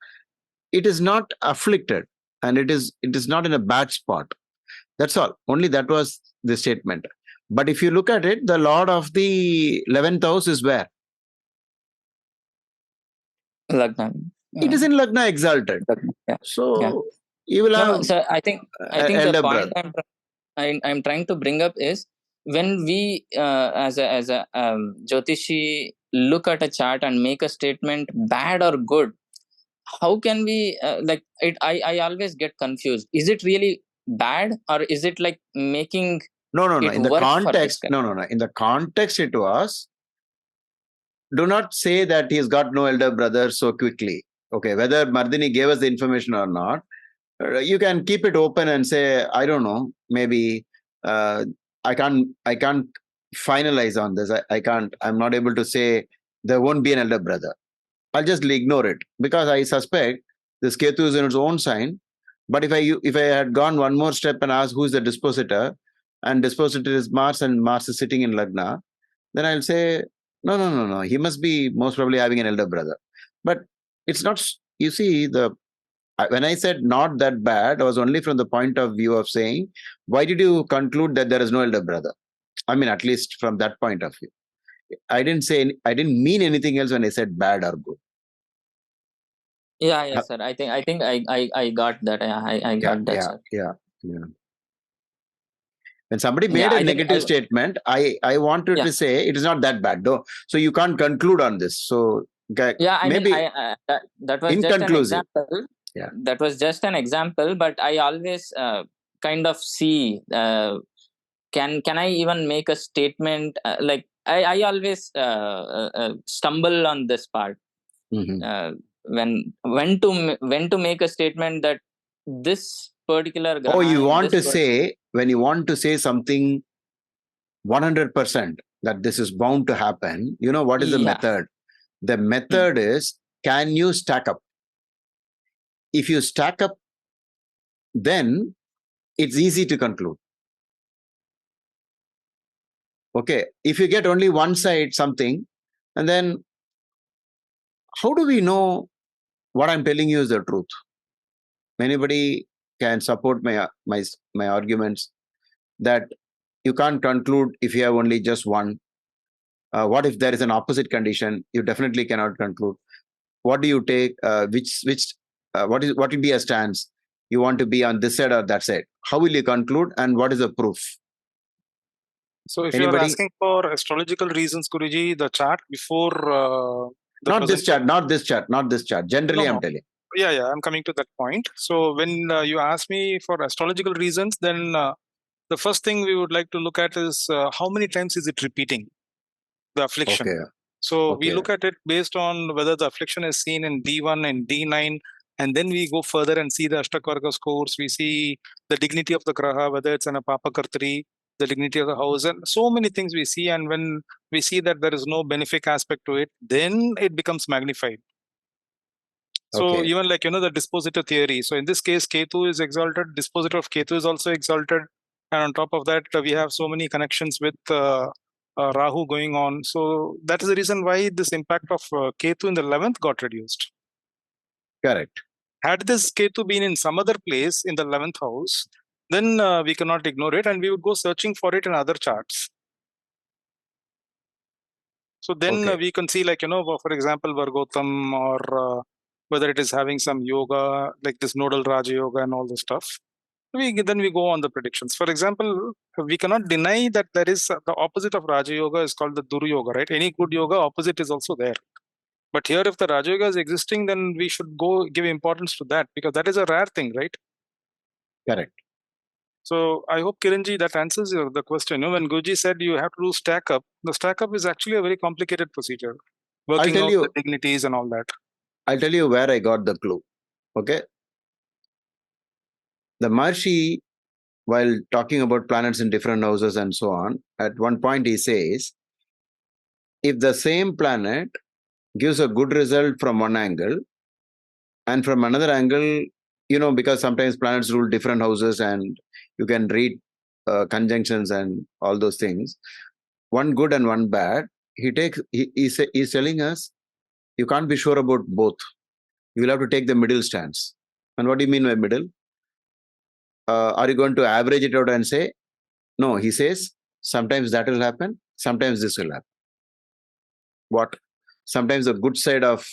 it is not afflicted and it is not in a bad spot. That's all. Only that was the statement. But if you look at it, the Lord of the 11th house is where? Lagna. It is in Lagna exalted. Lagna. Yeah. So Yeah. you will have No, so I think the elder point brother. I'm trying to bring up is when we as a Jyotishi look at a chart and make a statement bad or good, how can we like it? I always get confused. Is it really bad or is it like making No. it In the work for this context, guy? no. In the context, it was, do not say that he's got no elder brother so quickly. Okay, whether Mardini gave us the information or not, you can keep it open and say, I don't know, maybe I can't finalize on this. I'm not able to say there won't be an elder brother. I'll just ignore it because I suspect this Ketu is in its own sign. But if I had gone one more step and asked who's the dispositor, and dispositor is Mars and Mars is sitting in Lagna, then I'll say, no. He must be most probably having an elder brother. But it's not, you see, when I said not that bad, I was only from the point of view of saying, why did you conclude that there is no elder brother? I mean, at least from that point of view. I didn't mean anything else when I said bad or good. Yeah, yes, sir. I think I got that. I got that, sir. Yeah. When somebody made Yeah, a negative statement, I wanted to say it is not that bad, though. So you can't conclude on this. So yeah, I maybe mean, that was just an inconclusive. example. Yeah. That was just an example, but I always kind of see can I even make a statement like I always stumble on this part when to make a statement that this particular graha Oh, you in want this to say, when you want to say something 100% that this is bound to happen, you know what is the method? The method is, can you stack up? If you stack up, then it's easy to conclude. Okay, if you get only one side something, and then how do we know what I'm telling you is the truth? Anybody can support my arguments that you can't conclude if you have only just one. What if there is an opposite condition? You definitely cannot conclude. What do you take? What will be a stance? You want to be on this side or that side? How will you conclude? And what is the proof? So if you are asking for astrological reasons, Guruji, the chart before not this chart. Generally, I'm telling. Yeah, I'm coming to that point. So when you ask me for astrological reasons, then the first thing we would like to look at is how many times is it repeating the affliction. Okay. So we look at it based on whether the affliction is seen in D1 and D9, and then we go further and see the Ashtakarga scores. We see the dignity of the graha, whether it's in a Papa Kartri, the dignity of the house, and so many things we see. And when we see that there is no benefic aspect to it, then it becomes magnified. So even like, the dispositor theory. So in this case, Ketu is exalted, dispositor of Ketu is also exalted. And on top of that, we have so many connections with Rahu going on. So that is the reason why this impact of Ketu in the 11th got reduced. Correct. Had this Ketu been in some other place in the 11th house, then we cannot ignore it and we would go searching for it in other charts. So then we can see like, for example, Vargotam or whether it is having some yoga, like this nodal Raja Yoga and all the stuff. Then we go on the predictions. For example, we cannot deny that there is the opposite of Raja Yoga is called the Duru Yoga, right? Any good yoga opposite is also there. But here, if the Raja Yoga is existing, then we should go give importance to that because that is a rare thing, right? Correct. So I hope, Kiranji, that answers the question. When Guruji said you have to do stack up, the stack up is actually a very complicated procedure. Working out the dignities and all that. I'll tell you where I got the clue. Okay. The Maharshi, while talking about planets in different houses and so on, at one point he says, if the same planet gives a good result from one angle, and from another angle, because sometimes planets rule different houses and you can read conjunctions and all those things, one good and one bad, he's telling us you can't be sure about both. You will have to take the middle stance. And what do you mean by middle? Are you going to average it out and say, no, he says, sometimes that will happen, sometimes this will happen. What? Sometimes the good side of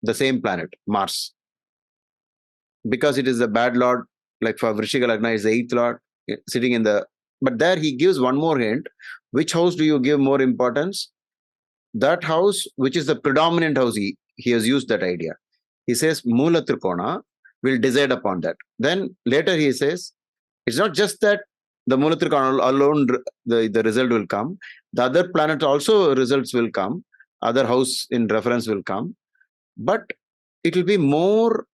the same planet, Mars, because it is the bad lord, like for Vrishika Lagna is the 8th lord, sitting in the... But there he gives one more hint. Which house do you give more importance? That house, which is the predominant house, he has used that idea. He says, Mula Trikona will decide upon that. Then later he says, it's not just that the Mula Trikona alone, the result will come. The other planet also results will come. Other house in reference will come. But it will be more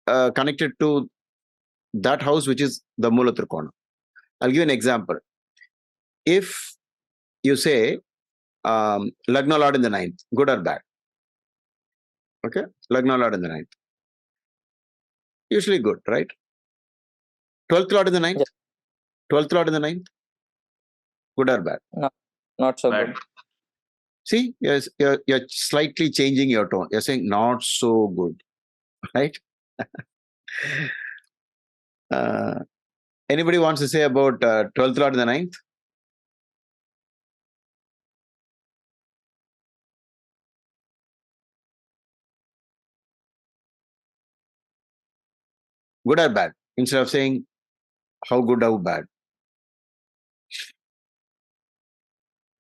connected to that house, which is the Mula Trikona. I'll give you an example. If you say Lagna Lord in the 9th, good or bad? Okay, Lagna Lord in the 9th. Usually good, right? 12th Lord in the 9th? 12th Lord in the 9th? Good or bad? No, not so Bad. good. See, yes, you're slightly changing your tone. You're saying not so good, right? Anybody wants to say about 12th Lord in the 9th? Good or bad? Instead of saying how good, how bad.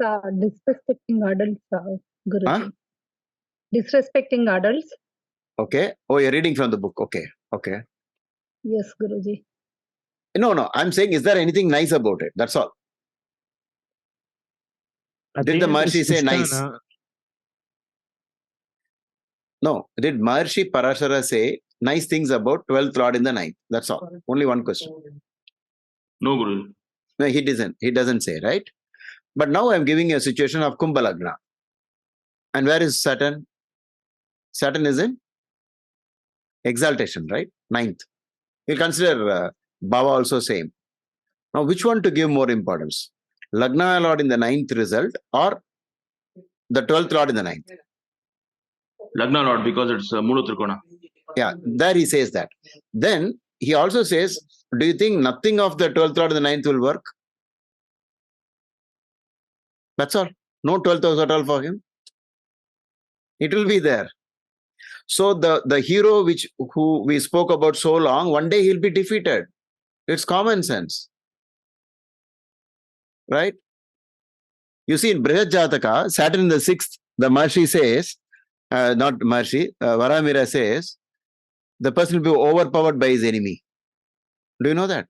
Disrespecting adults, Guruji. Huh? Disrespecting adults. Okay. Oh, you're reading from the book. Okay. Okay. Yes, Guruji. No. I'm saying, is there anything nice about it? That's all. Did the Maharshi say nice? No. Did Maharshi Parashara say nice things about 12th Lord in the 9th? That's all. Only one question. No, Guru. No, he doesn't. He doesn't say, right? But now I'm giving you a situation of Kumbha Lagna. And where is Saturn? Saturn is in exaltation, right? 9th. We'll consider Bhava also same. Now, which one to give more importance? Lagna Lord in the 9th result or the 12th Lord in the 9th? Lagna Lord, because it's Mula Trikona. Yeah, there he says that. Then he also says, do you think nothing of the 12th Lord in the 9th will work? That's all. No 12th house at all for him. It will be there. So the hero who we spoke about so long, one day he'll be defeated. It's common sense. Right? You see in Brihad Jataka, Saturn in the 6th, the Maharshi says, not Maharshi, Varamira says, the person will be overpowered by his enemy. Do you know that?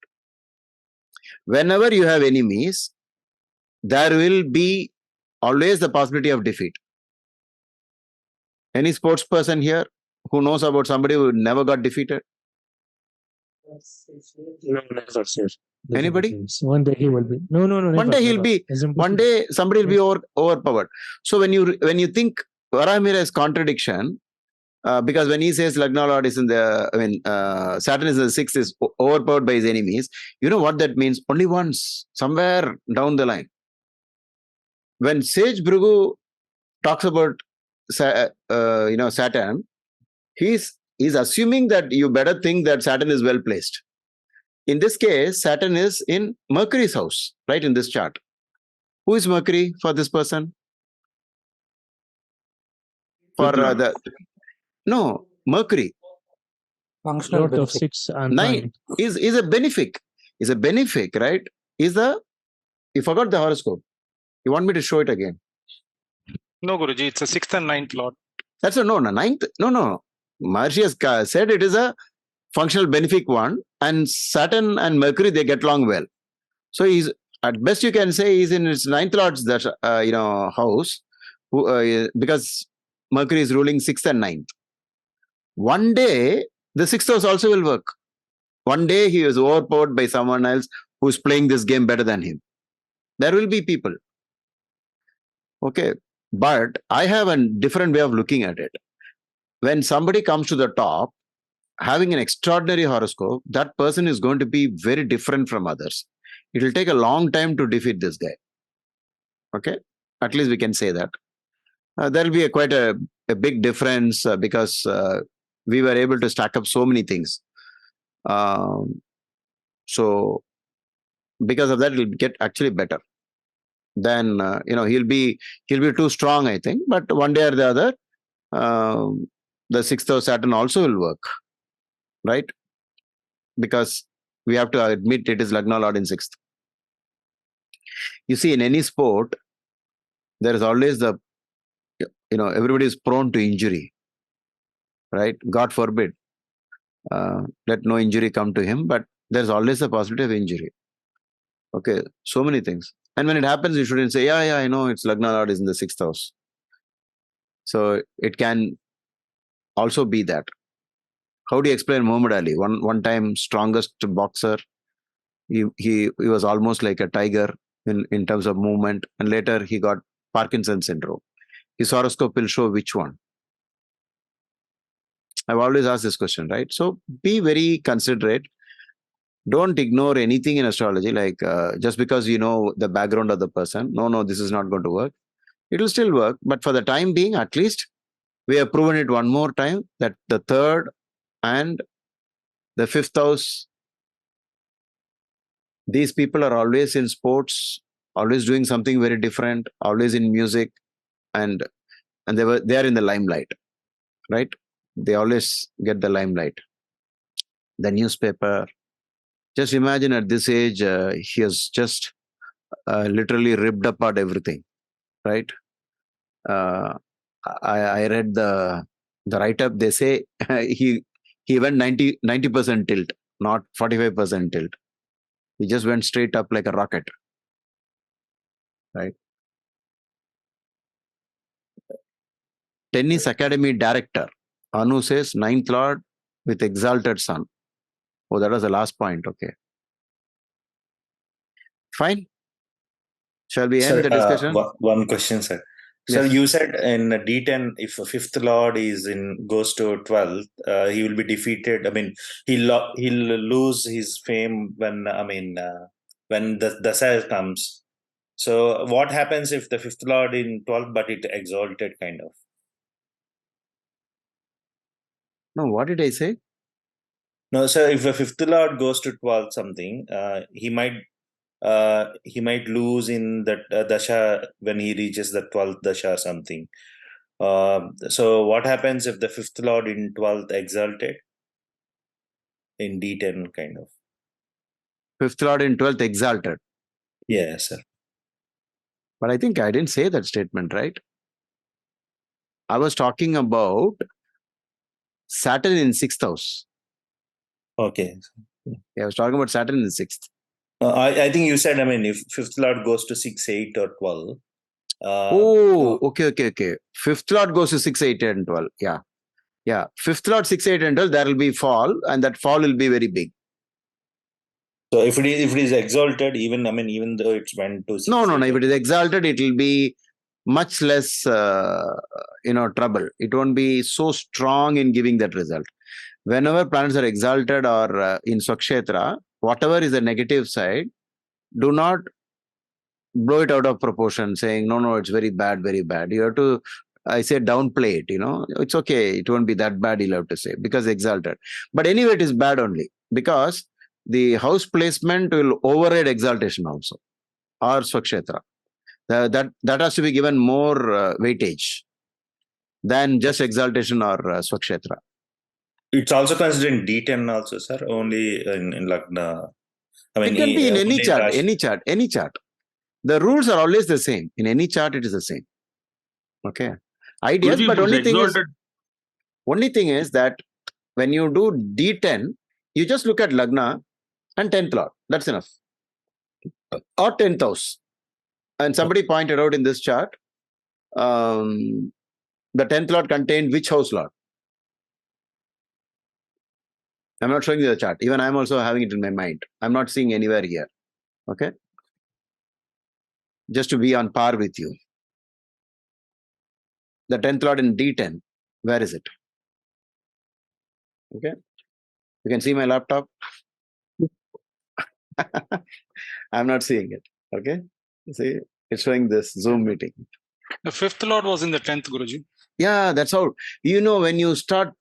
Whenever you have enemies, there will be always the possibility of defeat. Any sports person here who knows about somebody who never got defeated? No, never, sir. Anybody? One day he will be. No, never. One day he'll be. One day somebody will be overpowered. So when you think Varamira is contradiction, because when he says Lagna Lord is in the, Saturn is in the 6th, is overpowered by his enemies, you know what that means? Only once, somewhere down the line. When Sage Bhrigu talks about Saturn, he's assuming that you better think that Saturn is well placed. In this case, Saturn is in Mercury's house, right, in this chart. Who is Mercury for this person? For Mercury. Functional Lord of benefit. 6 and 9 is a benefic. Is a benefic, right? You forgot the horoscope. You want me to show it again? No, Guruji, it's a 6th and 9th Lord. That's a no, 9th. No. Maharshi has said it is a functional benefic one, and Saturn and Mercury, they get along well. So he's, at best you can say, he's in his 9th Lord's house, because Mercury is ruling 6th and 9th. one day the 6th house also will work. One day he is overpowered by someone else who's playing this game better than him. There will be people. Okay. But I have a different way of looking at it. When somebody comes to the top, having an extraordinary horoscope, that person is going to be very different from others. It will take a long time to defeat this guy. Okay. At least we can say that. There will be quite a big difference because we were able to stack up so many things. So because of that, it will get actually better. Then he'll be too strong, I think. But one day or the other, the 6th of Saturn also will work, right? Because we have to admit it is Lagna Lord in 6th. You see, in any sport, there is always everybody is prone to injury, right? God forbid, let no injury come to him, but there's always a possibility of injury. Okay, so many things. And when it happens, you shouldn't say, yeah, I know it's Lagna Lord is in the 6th house. So it can also be that. How do you explain Muhammad Ali? One time strongest boxer, he was almost like a tiger in terms of movement, and later he got Parkinson's syndrome. His horoscope will show which one. I've always asked this question, right? So be very considerate. Don't ignore anything in astrology, like just because you know the background of the person. No, this is not going to work. It will still work, but for the time being, at least we have proven it one more time that the 3rd and the 5th house, these people are always in sports, always doing something very different, always in music, and they are in the limelight, right? They always get the limelight. The newspaper. Just imagine at this age, he has just literally ripped apart everything, right? I read the write-up. They say he went 90% tilt, not 45% tilt. He just went straight up like a rocket, right? Tennis Academy director Anu says 9th Lord with exalted sun. Oh, that was the last point. Okay, fine. Shall we end the discussion? One question, sir. Sir, Yes. you said in D10, if a 5th Lord goes to 12th, he will be defeated. I mean, he'll lose his fame when the Dasha comes. So what happens if the 5th Lord in 12th, but it exalted kind of? No, what did I say? No, sir. If a 5th Lord goes to 12th something, he might lose in that dasha when he reaches the 12th dasha or something. So what happens if the 5th Lord in 12th exalted in D10 kind of? 5th Lord in 12th exalted. Yes, sir. But I think I didn't say that statement, right? I was talking about Saturn in 6th house. Okay. Yeah, I was talking about Saturn in 6th. I think you said, if 5th Lord goes to 6, 8 or 12. Okay. 5th Lord goes to 6, 8 and 12. Yeah. 5th Lord 6, 8 and 12, there will be fall, and that fall will be very big. So if it is exalted, even though it's went to 6, No. If it is exalted, it will be much less trouble. It won't be so strong in giving that result. Whenever planets are exalted or in Swakshetra, whatever is the negative side, do not blow it out of proportion, saying, no, it's very bad, very bad. You have to, I say, downplay it, it's okay. It won't be that bad, you'll have to say, because exalted. But anyway, it is bad only because the house placement will override exaltation also, or Swakshetra. That has to be given more weightage than just exaltation or Swakshetra. It's also considered in D10 also, sir, only in Lagna. It can be in any chart. The rules are always the same. In any chart, it is the same. Okay. Ideas, but only thing is that when you do D10, you just look at Lagna and 10th Lord. That's enough. Or 10th house. And somebody pointed out in this chart, the 10th Lord contained which house Lord? I'm not showing you the chart. Even I'm also having it in my mind. I'm not seeing anywhere here. Okay. Just to be on par with you. The 10th Lord in D10. Where is it? Okay. You can see my laptop. I'm not seeing it. Okay. See, it's showing this Zoom meeting. The 5th Lord was in the 10th, Guruji. Yeah, that's how. When you start,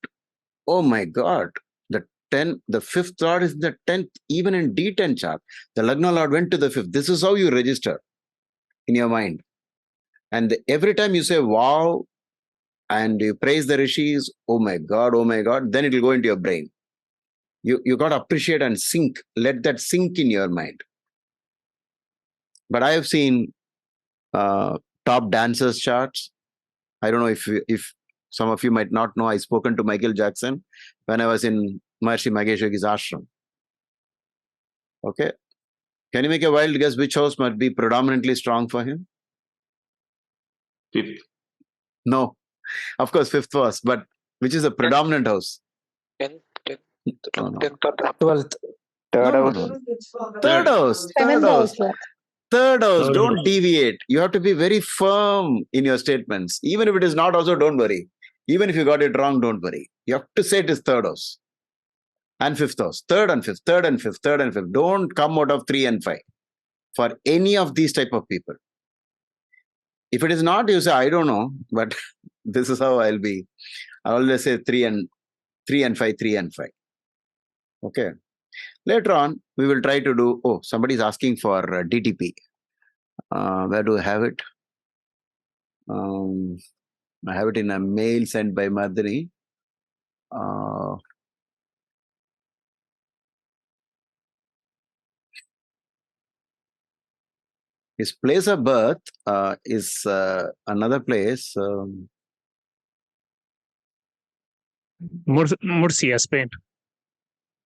oh my God, the 5th Lord is the 10th, even in D10 chart. The Lagna Lord went to the 5th. This is how you register in your mind. And every time you say, wow, and you praise the rishis, oh my God, then it will go into your brain. You got to appreciate and sink. Let that sink in your mind. But I have seen top dancers charts. I don't know if some of you might not know. I spoken to Michael Jackson when I was in Maharishi Mahesh Yogi's ashram. Okay, can you make a wild guess which house must be predominantly strong for him? 5th. No, of course 5th was, but which is a predominant house? 10th, 10th, No, no. 10th or 12th. No, no, no. Third house. Third 7th house. house. Third house. Third Don't house. deviate. You have to be very firm in your statements. Even if it is not, also don't worry. Even if you got it wrong, don't worry. You have to say it is third house and 5th house. Third and 5th, third and 5th, third and 5th. Don't come out of 3 and 5 for any of these type of people. If it is not, you say, I don't know, but this is how I'll be. I always say 3 and 5, 3 and 5. Okay. Later on, we will try to do, somebody is asking for DTP. Where do I have it? I have it in a mail sent by Madhuri. His place of birth is another place. Murcia, Spain.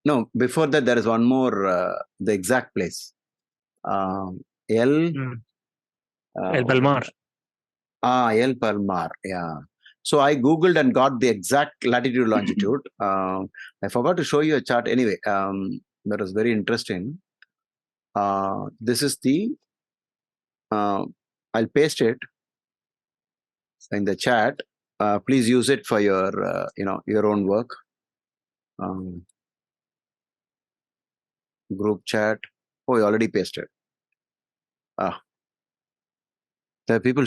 No, before that, there is one more, the exact place. El Palmar. El Palmar, yeah. So I Googled and got the exact latitude, longitude. I forgot to show you a chart. Anyway, that was very interesting. This is the, I'll paste it in the chat. Please use it for your, your own work. Group chat. Oh, you already pasted. There are people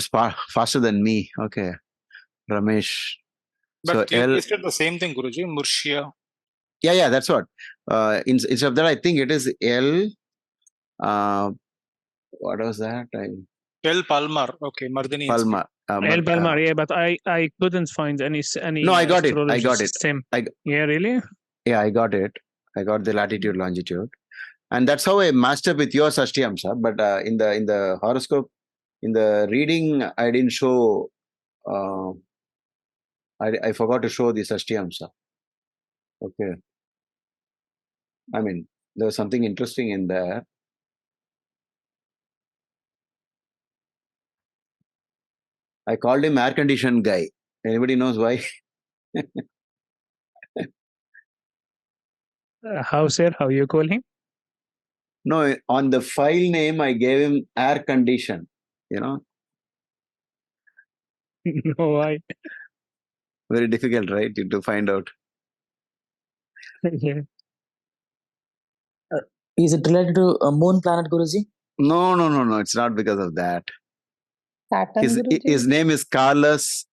faster than me. Okay. Ramesh. But So you L. pasted the same thing, Guruji, Murcia. Yeah, that's what. Instead of that, I think it is L. What was that? El Palmar. Okay, Mardini. Palmar. El Palmar, yeah, but I couldn't find any No, I got it. I got it. system. Yeah, really? Yeah, I got it. I got the latitude, longitude, and that's how I matched up with your Sashtiyamsa. But in the horoscope, in the reading, I didn't show. I forgot to show the Sashtiyamsa. Okay. I mean, there was something interesting in there. I called him air conditioned guy. Anybody knows why? How, sir? How you call him? No, on the file name, I gave him air condition. No, why? Very difficult, right? To find out. Yeah. Is it related to a moon planet, Guruji? No. It's not because of that. Saturn, His name is Carlos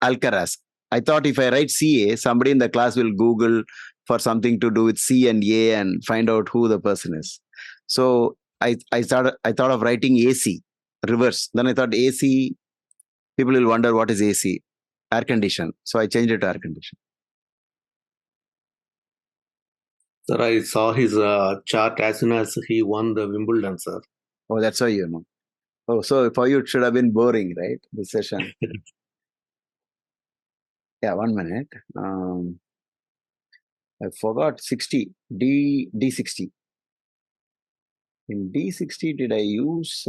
Alcaraz. I thought if I write CA, somebody in the class will Google for something to do with C and A and find out who the person is. So I thought of writing AC, reverse. Then I thought AC, people will wonder what is AC, air condition. So I changed it to air condition. Sir, I saw his chart as soon as he won the Wimbledon, sir. Oh, that's why you know. Oh, so for you it should have been boring, right? The session. Yeah, 1 minute. I forgot 60. D60. In D60, did I use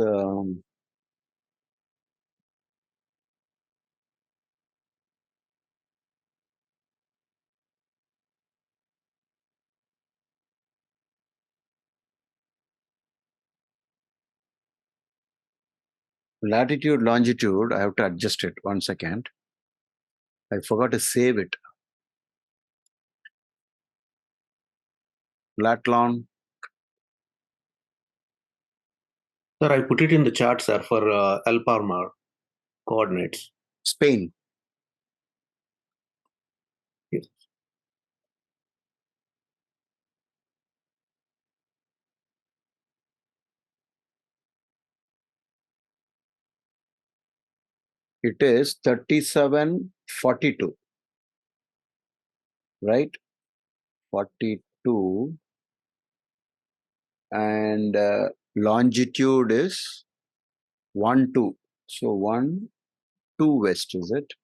latitude, longitude, I have to adjust it. 1 second. I forgot to save it. Latlon. Sir, I put it in the chart, sir, for El Palmar coordinates. Spain. Yes. It is 3742. Right? 42. And longitude is 1, 2. So 1, 2 west, is it?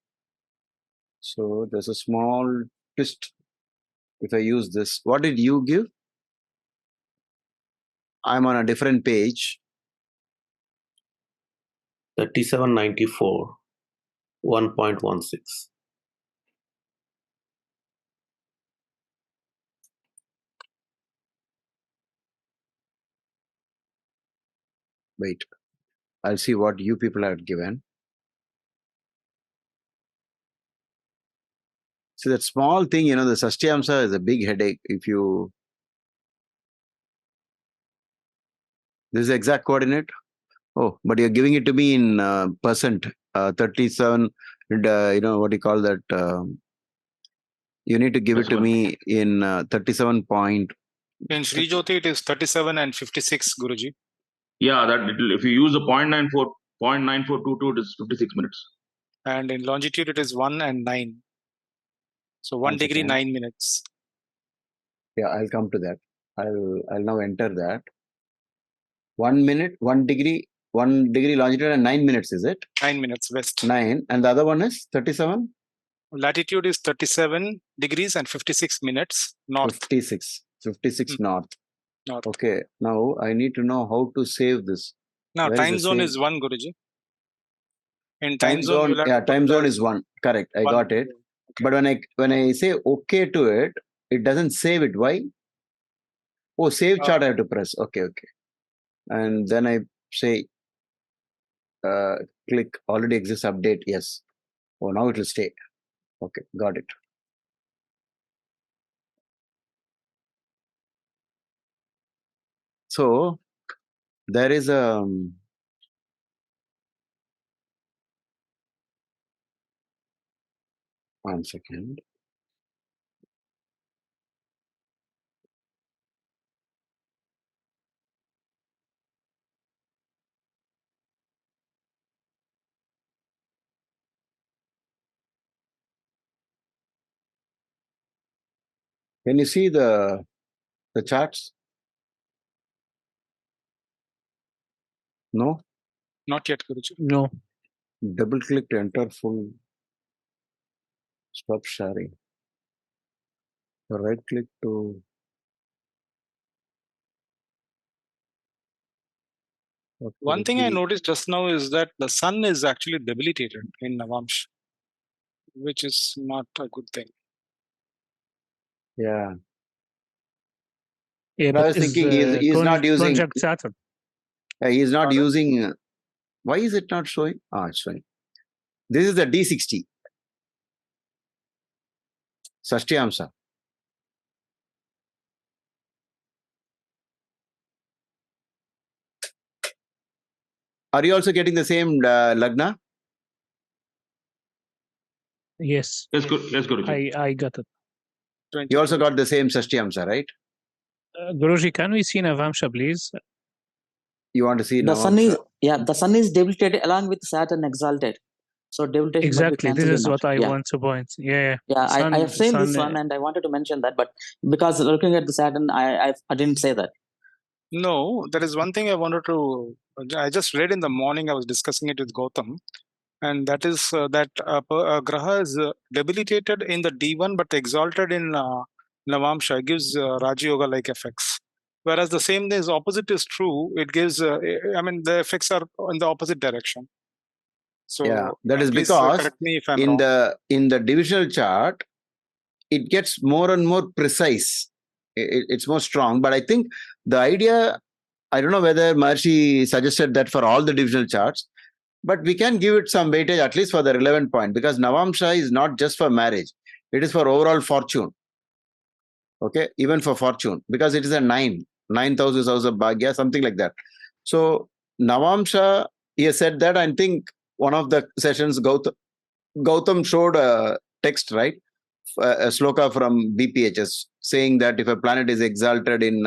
So there's a small twist if I use this. What did you give? I'm on a different page. 3794, 1.16. Wait, I'll see what you people have given. So that small thing, the Sashtyamsa is a big headache if you... This is the exact coordinate? Oh, but you're giving it to me in percent, 37, what do you call that? You need to give it to me in 37 point. In Sri Jyoti, it is 37 and 56, Guruji. Yeah, if you use the 0.9422, it is 56 minutes. And in longitude, it is 1 and 9. So 1 degree, 9 minutes. Yeah, I'll come to that. I'll now enter that. 1 minute, 1 degree longitude and 9 minutes, is it? 9 minutes west. 9. And the other one is 37? Latitude is 37 degrees and 56 minutes north. 56 north. North. Okay, now I need to know how to save this. Now, time zone is 1, Guruji. In time zone, time zone is 1. Correct, I got it. Okay. But when I say okay to it, it doesn't save it. Why? Oh, save chart I have to press. Okay. And then I say click already exists update. Yes. Oh, now it will stay. Okay, got it. So there is a 1 second. Can you see the charts? No? Not yet, Guruji. No. Double click to enter full. Stop sharing. Right click to... One thing I noticed just now is that the sun is actually debilitated in Navamsha, which is not a good thing. Yeah. Yeah, I was thinking he's not using... Conjunct Saturn. He's not using... Why is it not showing? It's showing. This is the D60. Sashtyamsa. Are you also getting the same Lagna? Yes. Yes, Guruji. I got it. You also got the same Sashtyamsa, right? Guruji, can we see Navamsha, please? You want to see the Navamsha? sun is the sun is debilitated along with Saturn exalted. So debilitation exactly. This is what I want to point. Yeah. I have seen this one and I wanted to mention that, but because looking at the Saturn, I didn't say that. No, there is one thing I just read in the morning. I was discussing it with Gautam, and that is that Graha is debilitated in the D1 but exalted in Navamsha. It gives Raja Yoga like effects. Whereas the same thing is opposite is true. It gives, the effects are in the opposite direction. So yeah, that is because correct me if I'm in wrong. the divisional chart, it gets more and more precise. It's more strong. But I think the idea, I don't know whether Maharshi suggested that for all the divisional charts. but we can give it some weightage at least for the relevant point, because Navamsha is not just for marriage, it is for overall fortune. Okay, even for fortune, because it is a 9th house is house of Bhagya, something like that. So Navamsha, he has said that. I think one of the sessions Gautam showed a text, right? A sloka from BPHS saying that if a planet is exalted in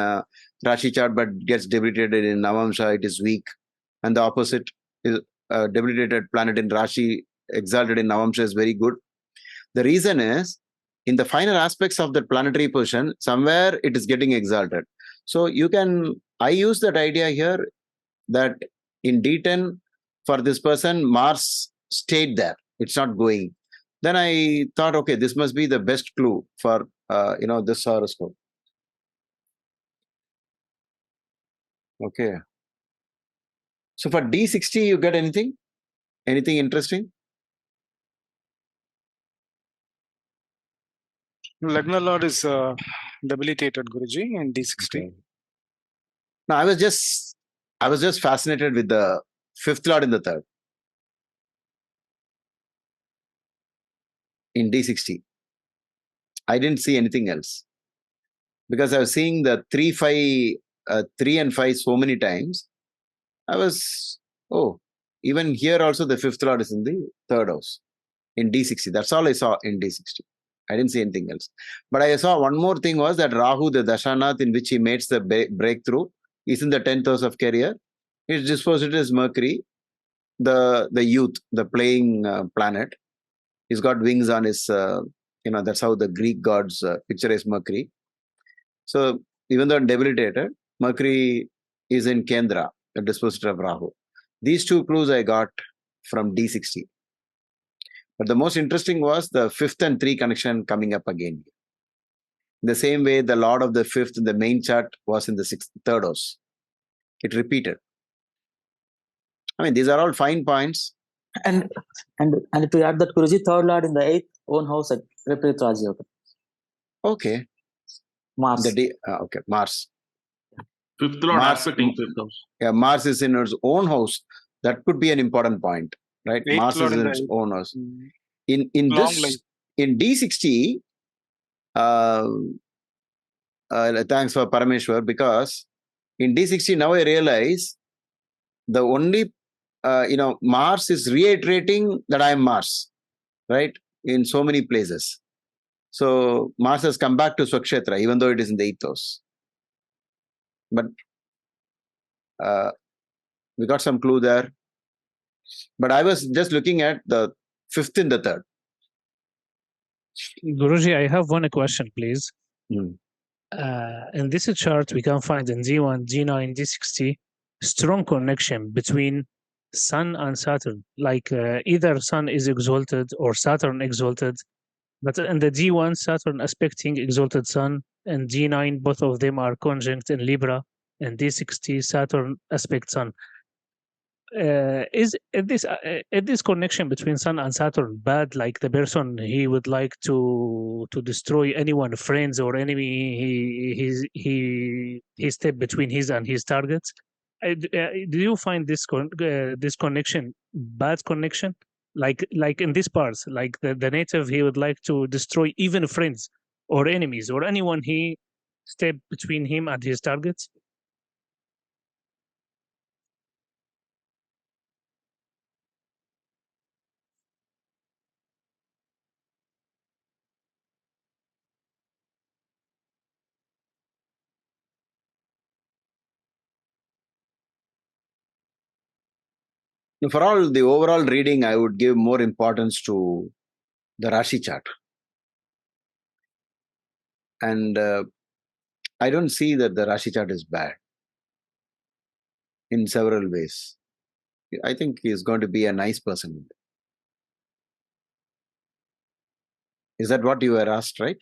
Rashi chart but gets debilitated in Navamsha, it is weak, and the opposite is a debilitated planet in Rashi exalted in Navamsha is very good. The reason is, in the finer aspects of that planetary position, somewhere it is getting exalted. So I use that idea here that in D10 for this person, Mars stayed there. It's not going. Then I thought, okay, this must be the best clue for this horoscope. Okay. So for D60, you get anything? Anything interesting? Lagna Lord is debilitated, Guruji, in D60. Okay. No, I was just fascinated with the 5th Lord in the 3rd. In D60. I didn't see anything else. Because I was seeing the 3 and 5 so many times. I was, even here also the 5th Lord is in the 3rd house. In D60. That's all I saw in D60. I didn't see anything else. But I saw one more thing was that Rahu, the Dashanath in which he makes the breakthrough, is in the 10th house of career. His dispositor is Mercury, the youth, the playing planet. He's got wings on his, that's how the Greek gods picture Mercury. So even though debilitated, Mercury is in Kendra, the dispositor of Rahu. These 2 clues I got from D60. But the most interesting was the 5th and 3 connection coming up again. In the same way, the Lord of the 5th in the main chart was in the 3rd house. It repeated. I mean, these are all fine points. And to add that, Guruji, 3rd Lord in the 8th own house at Viparit Raja Yoga. Okay. Mars. Okay, Mars. 5th Lord Mars, aspecting 5th house. Yeah, Mars is in its own house. That could be an important point, right? Mars is in its own house. In D60, thanks for Parameshwar, because in D60 now I realize the only Mars is reiterating that I am Mars, right? In so many places. So Mars has come back to Swakshetra, even though it is in the 8th house. But we got some clue there. But I was just looking at the 5th in the 3rd. Guruji, I have one question, please. In this chart, we can find in D1, D9, D60, strong connection between Sun and Saturn. Like either Sun is exalted or Saturn exalted. But in the D1, Saturn aspecting exalted Sun, and D9, both of them are conjunct in Libra, and D60, Saturn aspect Sun. Is this connection between Sun and Saturn bad? Like the person he would like to destroy anyone, friends or enemy, he step between his and his targets. Do you find this connection bad connection? Like in this part, like the native, he would like to destroy even friends or enemies or anyone he step between him and his targets. For all the overall reading, I would give more importance to the Rashi chart. And I don't see that the Rashi chart is bad in several ways. I think he's going to be a nice person. Is that what you were asked, right?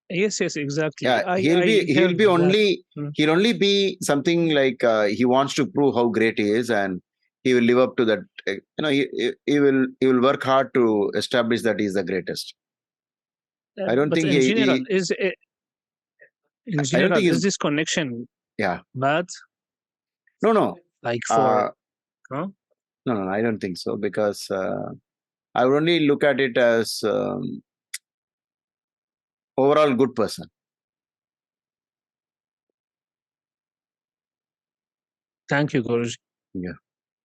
Yes, exactly. Yeah, he'll only be something like he wants to prove how great he is, and he will live up to that. He will work hard to establish that he's the greatest. I don't think is this connection bad? No. Like for Huh? No, I don't think so, because I would only look at it as overall good person. Thank you, Guruji. Yeah.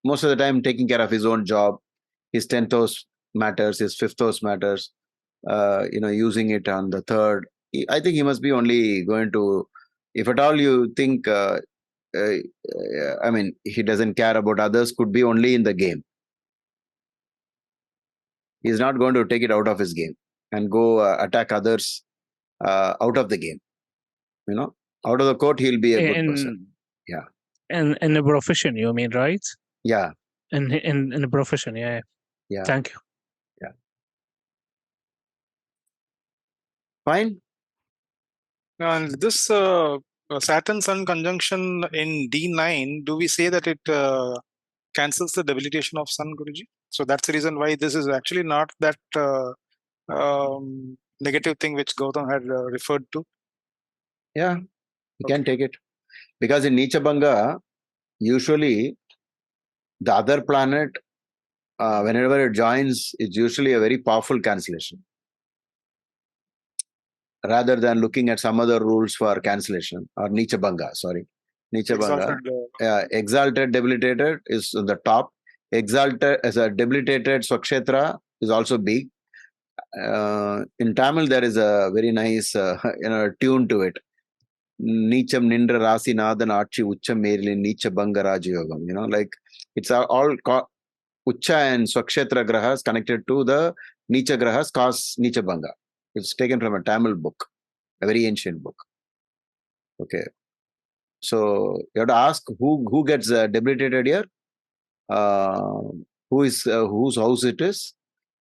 Most of the time taking care of his own job, his 10th house matters, his 5th house matters, using it on the 3rd. I think he must be only going to, if at all you think, he doesn't care about others, could be only in the game. He's not going to take it out of his game and go attack others out of the game. Out of the court, he'll be a good person. Yeah. And in a profession, you mean, right? Yeah. In a profession, yeah. Thank you. Yeah. Fine. And this Saturn Sun conjunction in D9, do we say that it cancels the debilitation of Sun, Guruji? So that's the reason why this is actually not that negative thing which Gautam had referred to. Yeah, you can take it. Because in Nicha Bhanga, usually the other planet, whenever it joins, it's usually a very powerful cancellation. Rather than looking at some other rules for cancellation, or Nicha Bhanga, sorry. Nicha Bhanga. Exalted, debilitated is on the top. Exalted as a debilitated Swakshetra is also big. In Tamil, there is a very nice tune to it. Nicham Nindra Rasi Nathan Achi Ucha Merili Nicha Bhanga Rajayogam. Like it's all Ucha and Swakshetra Grahas connected to the Nicha Grahas cause Nicha Bhanga. It's taken from a Tamil book, a very ancient book. Okay. So you have to ask who gets debilitated here, whose house it is.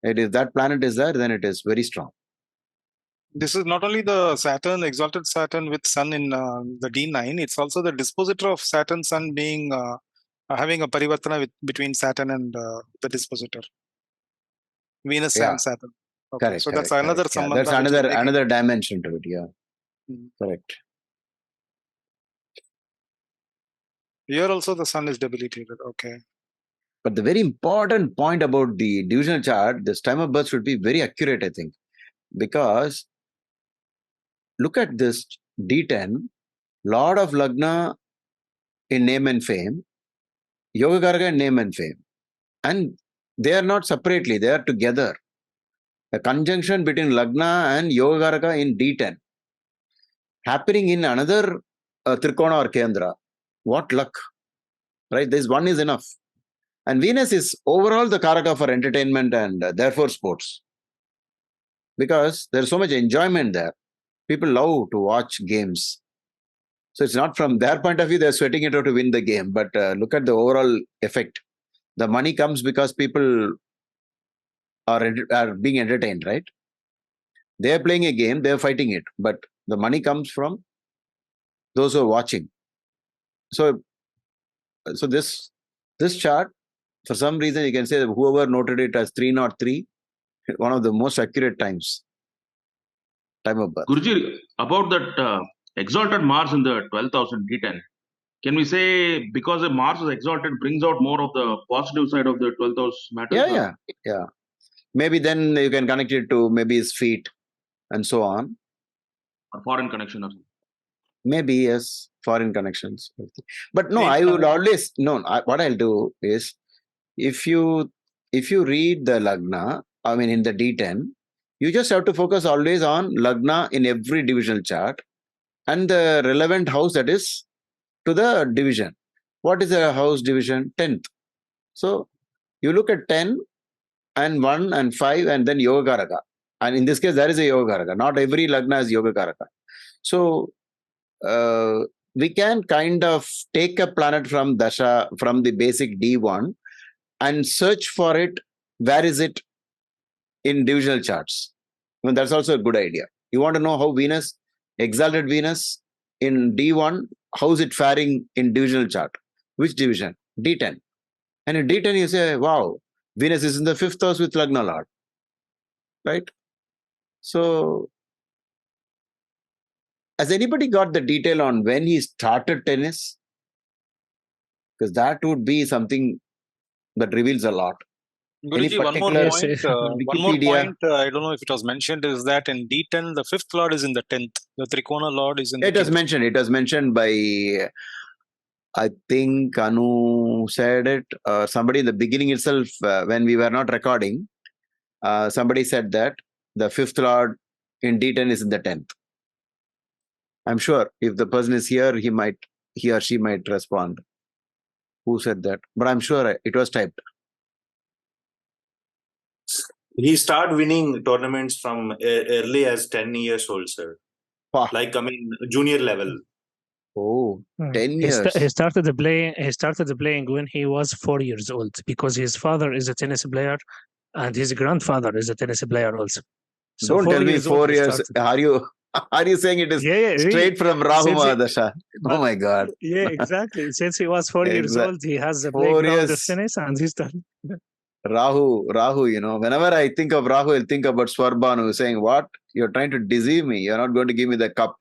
And if that planet is there, then it is very strong. This is not only the Saturn, exalted Saturn with Sun in the D9, it's also the dispositor of Saturn Sun being having a parivartana between Saturn and the dispositor. Venus and Saturn. Okay, correct, so correct, that's another correct. That's another dimension to it. Yeah, correct. Here also the Sun is debilitated. Okay. But the very important point about the divisional chart, this time of birth should be very accurate, I think, because look at this D10, Lord of Lagna in name and fame, Yogakaraka in name and fame, and they are not separately; they are together. A conjunction between Lagna and Yogakaraka in D10 happening in another Trikona or Kendra. What luck, right? This one is enough. And Venus is overall the Karaka for entertainment and therefore sports. Because there's so much enjoyment there. People love to watch games. So it's not from their point of view, they're sweating it out to win the game. But look at the overall effect. The money comes because people are being entertained, right? They're playing a game, they're fighting it. But the money comes from those who are watching. So this chart, for some reason, you can say that whoever noted it as 303, one of the most accurate time of birth. Guruji, about that exalted Mars in the 12,000 D10, can we say because the Mars is exalted brings out more of the positive side of the 12,000 matters? Yeah. Maybe then you can connect it to maybe his feet and so on. Or foreign connection or something. Maybe, yes, foreign connections. But no, I would always, what I'll do is, if you read the Lagna, in the D10, you just have to focus always on Lagna in every divisional chart and the relevant house that is to the division. What is the house division? 10th. So you look at 10 and 1 and 5 and then Yogakaraka. And in this case, there is a Yogakaraka. Not every Lagna is Yogakaraka. So we can kind of take a planet from Dasha, from the basic D1 and search for it. Where is it in divisional charts? That's also a good idea. You want to know how Venus, exalted Venus in D1, how is it faring in divisional chart? Which division? D10. And in D10 you say, wow, Venus is in the 5th house with Lagna Lord. Right? So, has anybody got the detail on when he started tennis? Because that would be something that reveals a lot. Guruji, one more particular Yes, point. Wikipedia? I don't know if it was mentioned, is that in D10, the fifth lord is in the 10th. The Trikona lord is in the It was 10th. mentioned. It was mentioned by, I think Anu said it, or somebody in the beginning itself, when we were not recording, somebody said that the fifth lord in D10 is in the 10th. I'm sure if the person is here, he or she might respond. Who said that? But I'm sure it was typed. He started winning tournaments from early as 10 years old, sir. Wow. Like, I mean, junior level. Oh, 10 He years. started playing when he was 4 years old, because his father is a tennis player and his grandfather is a tennis player also. So Don't tell me 4 years. started. Are you saying it is straight really. from Rahu Since he- Mahadasha? Oh my God. Yeah, exactly. Since he was 4 years old, he has a 4 playground of years. tennis and he started. Rahu, you know, whenever I think of Rahu, I'll think about Swarbanu saying, what? You're trying to deceive me. You're not going to give me the cup.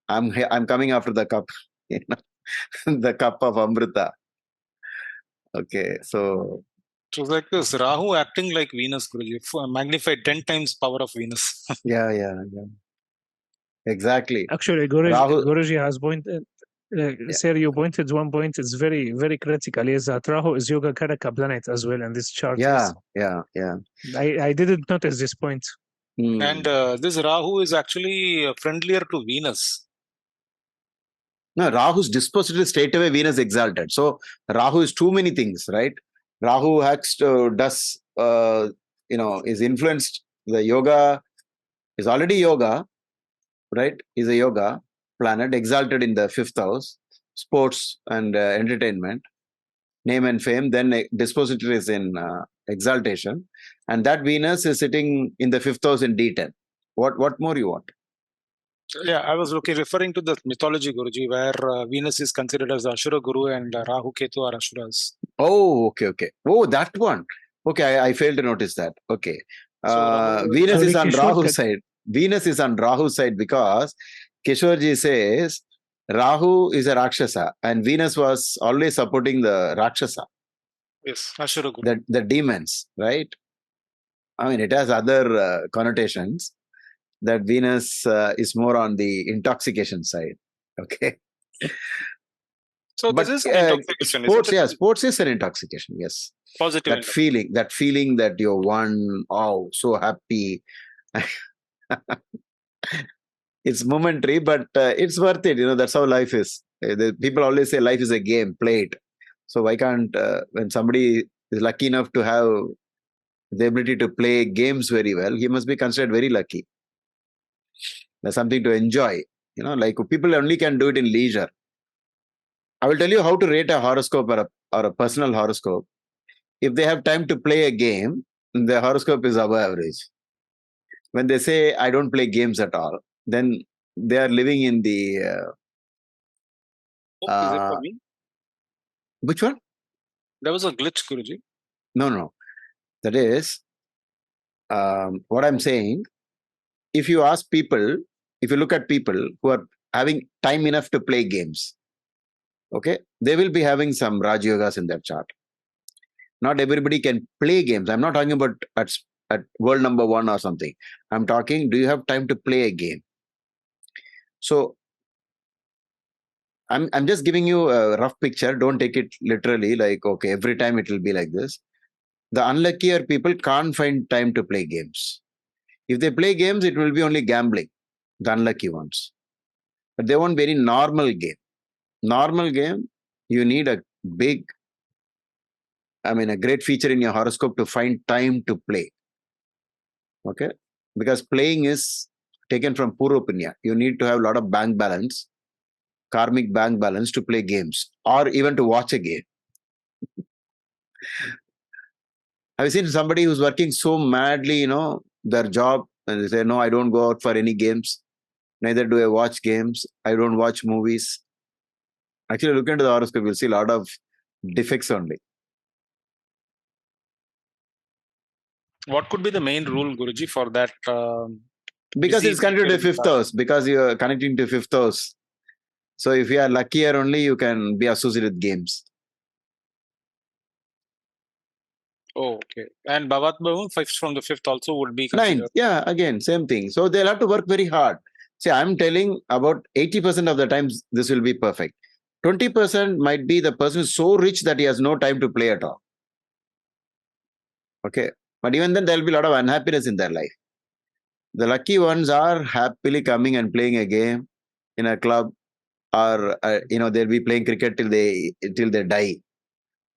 I'm coming after the cup. You know, the cup of Amrita. Okay, so it was like this: Rahu acting like Venus, Guruji, magnified 10 times power of Venus. yeah. Exactly. Actually, Guruji has pointed. Sir, you pointed one point. It's very, very critical. Is that Rahu is Yoga Karaka planet as well in this chart. Yeah. I didn't notice this point. And this Rahu is actually friendlier to Venus. No, Rahu's dispositor straight away Venus exalted. So Rahu is too many things, right? Rahu is influenced. The yoga is already yoga, right? Is a yoga planet exalted in the 5th house, sports and entertainment, name and fame. Then dispositor is in exaltation, and that Venus is sitting in the 5th house in D10. What more you want? Yeah, I was referring to the mythology, Guruji, where Venus is considered as the Ashura Guru and Rahu Ketu are Ashuras. Oh, okay. Oh, that one. Okay, I failed to notice that. Okay. Venus is on Rahu's side. Venus is on Rahu's side because Kishorji says Rahu is a Rakshasa and Venus was always supporting the Rakshasa. Yes, Ashura Guru. The demons, right? I mean, it has other connotations. That Venus is more on the intoxication side. Okay. So this is an intoxication. Sports, yeah, sports is an intoxication. Yes. Positive. That feeling that you're won. Oh, so happy. It's momentary, but it's worth it. You know, that's how life is. People always say life is a game. Play it. So why can't when somebody is lucky enough to have the ability to play games very well, he must be considered very lucky. There's something to enjoy. You know, like people only can do it in leisure. I will tell you how to rate a horoscope or a personal horoscope. If they have time to play a game, the horoscope is above average. When they say, I don't play games at all, then they are living in the... is it for me? Which one? There was a glitch, Guruji. No. That is, what I'm saying, if you ask people, if you look at people who are having time enough to play games, okay, they will be having some Raj Yogas in that chart. Not everybody can play games. I'm not talking about at world number 1 or something. I'm talking, do you have time to play a game? So, I'm just giving you a rough picture. Don't take it literally like, okay, every time it will be like this. The unluckier people can't find time to play games. If they play games, it will be only gambling, the unlucky ones. But they won't be any normal game. Normal game, you need a great feature in your horoscope to find time to play. Okay? Because playing is taken from Purva Punya. You need to have a lot of bank balance, karmic bank balance to play games or even to watch a game. Have you seen somebody who's working so madly, their job, and they say, no, I don't go out for any games. Neither do I watch games. I don't watch movies. Actually, look into the horoscope, you'll see a lot of defects only. What could be the main rule, Guruji, for that? Because it's connected to 5th house. Because you are connecting to 5th house. So if you are luckier only, you can be associated with games. Oh, okay. And Bhavat Bhavan, fifth from the fifth also would be Ninth, considered. yeah, again, same thing. So they'll have to work very hard. See, I'm telling about 80% of the times this will be perfect. 20% might be the person is so rich that he has no time to play at all. Okay. But even then, there'll be a lot of unhappiness in their life. The lucky ones are happily coming and playing a game in a club, or they'll be playing cricket till they die.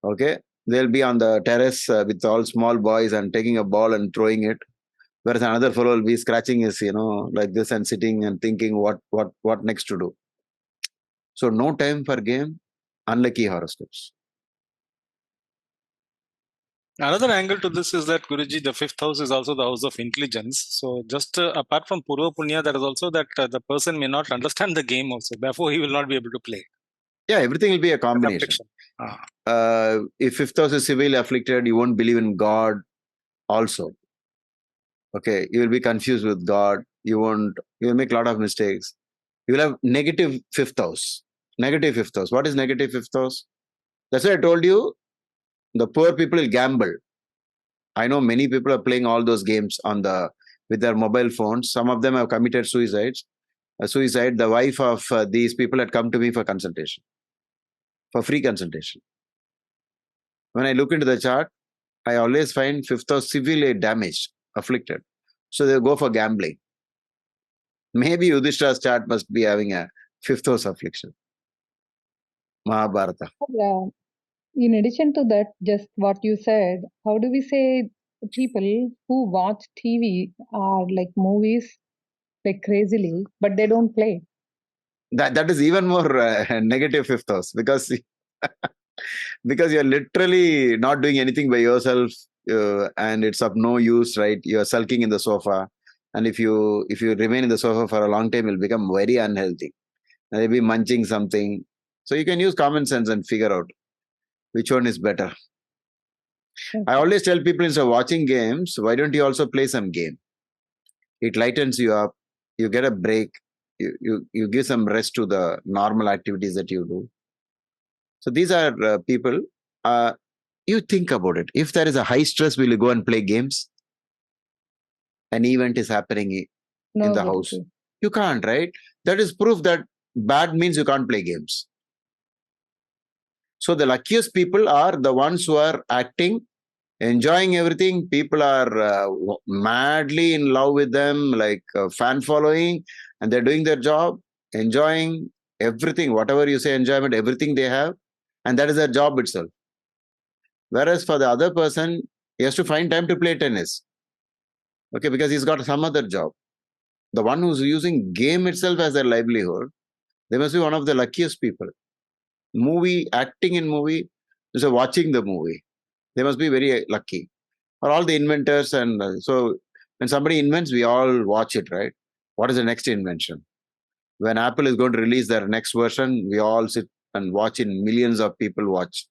Okay. They'll be on the terrace with all small boys and taking a ball and throwing it. Whereas another fellow will be scratching his, like this and sitting and thinking what next to do. So no time for game, unlucky horoscopes. Another angle to this is that Guruji, the fifth house is also the house of intelligence. So just apart from Purva Punya, there is also that the person may not understand the game also. Therefore, he will not be able to play. Yeah, everything will be a combination. If fifth house is severely afflicted, you won't believe in God also. Okay, you will be confused with God. You will make a lot of mistakes. You will have negative fifth house. Negative fifth house. What is negative fifth house? That's why I told you, the poor people will gamble. I know many people are playing all those games with their mobile phones. Some of them have committed suicide. The wife of these people had come to me for consultation, for free consultation. When I look into the chart, I always find fifth house severely damaged, afflicted. So they go for gambling. Maybe Yudhishthira's chart must be having a fifth house affliction. Mahabharata. Yeah. In addition to that, just what you said, how do we say people who watch TV or like movies like crazily, but they don't play? That is even more negative fifth house, because you're literally not doing anything by yourself, and it's of no use, right? You're sulking in the sofa, and if you remain in the sofa for a long time, you'll become very unhealthy. And you'll be munching something. So you can use common sense and figure out which one is better. Okay. I always tell people, instead of watching games, why don't you also play some game? It lightens you up. You get a break. You give some rest to the normal activities that you do. So these are people. You think about it. If there is a high stress, will you go and play games? An event is happening in the house. You can't, right? That is proof that bad means you can't play games. So the luckiest people are the ones who are acting, enjoying everything. People are madly in love with them, like fan following, and they're doing their job, enjoying everything, whatever you say, enjoyment, everything they have, and that is their job itself. Whereas for the other person, he has to find time to play tennis. Okay, because he's got some other job. The one who's using game itself as their livelihood, they must be one of the luckiest people. Acting in movie, so watching the movie, they must be very lucky. Or all the inventors, and so when somebody invents, we all watch it, right? What is the next invention? When Apple is going to release their next version, we all sit and watch, in millions of people watch.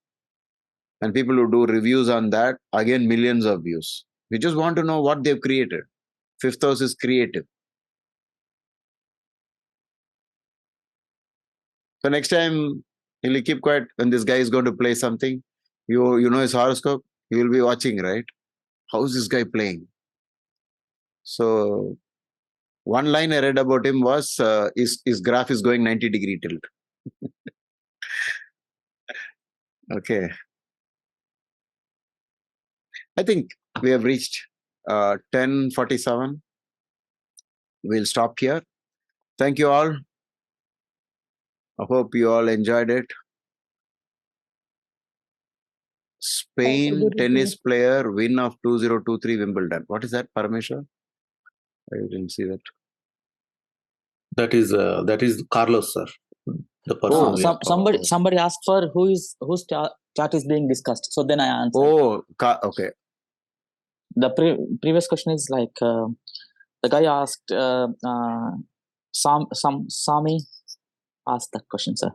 And people who do reviews on that, again, millions of views. We just want to know what they've created. Fifth house is creative. So next time, he'll keep quiet when this guy is going to play something. You know his horoscope, you will be watching, right? How is this guy playing? So one line I read about him was his graph is going 90-degree tilt. Okay. I think we have reached 10:47. We'll stop here. Thank you all. I hope you all enjoyed it. Spain tennis player win of 2023 Wimbledon. What is that, Parameshwar? I didn't see that. That is Carlos, sir. The person. Somebody asked for whose chart is being discussed. So then I answered. Oh, okay. The previous question is like the guy asked. Sami asked that question, sir.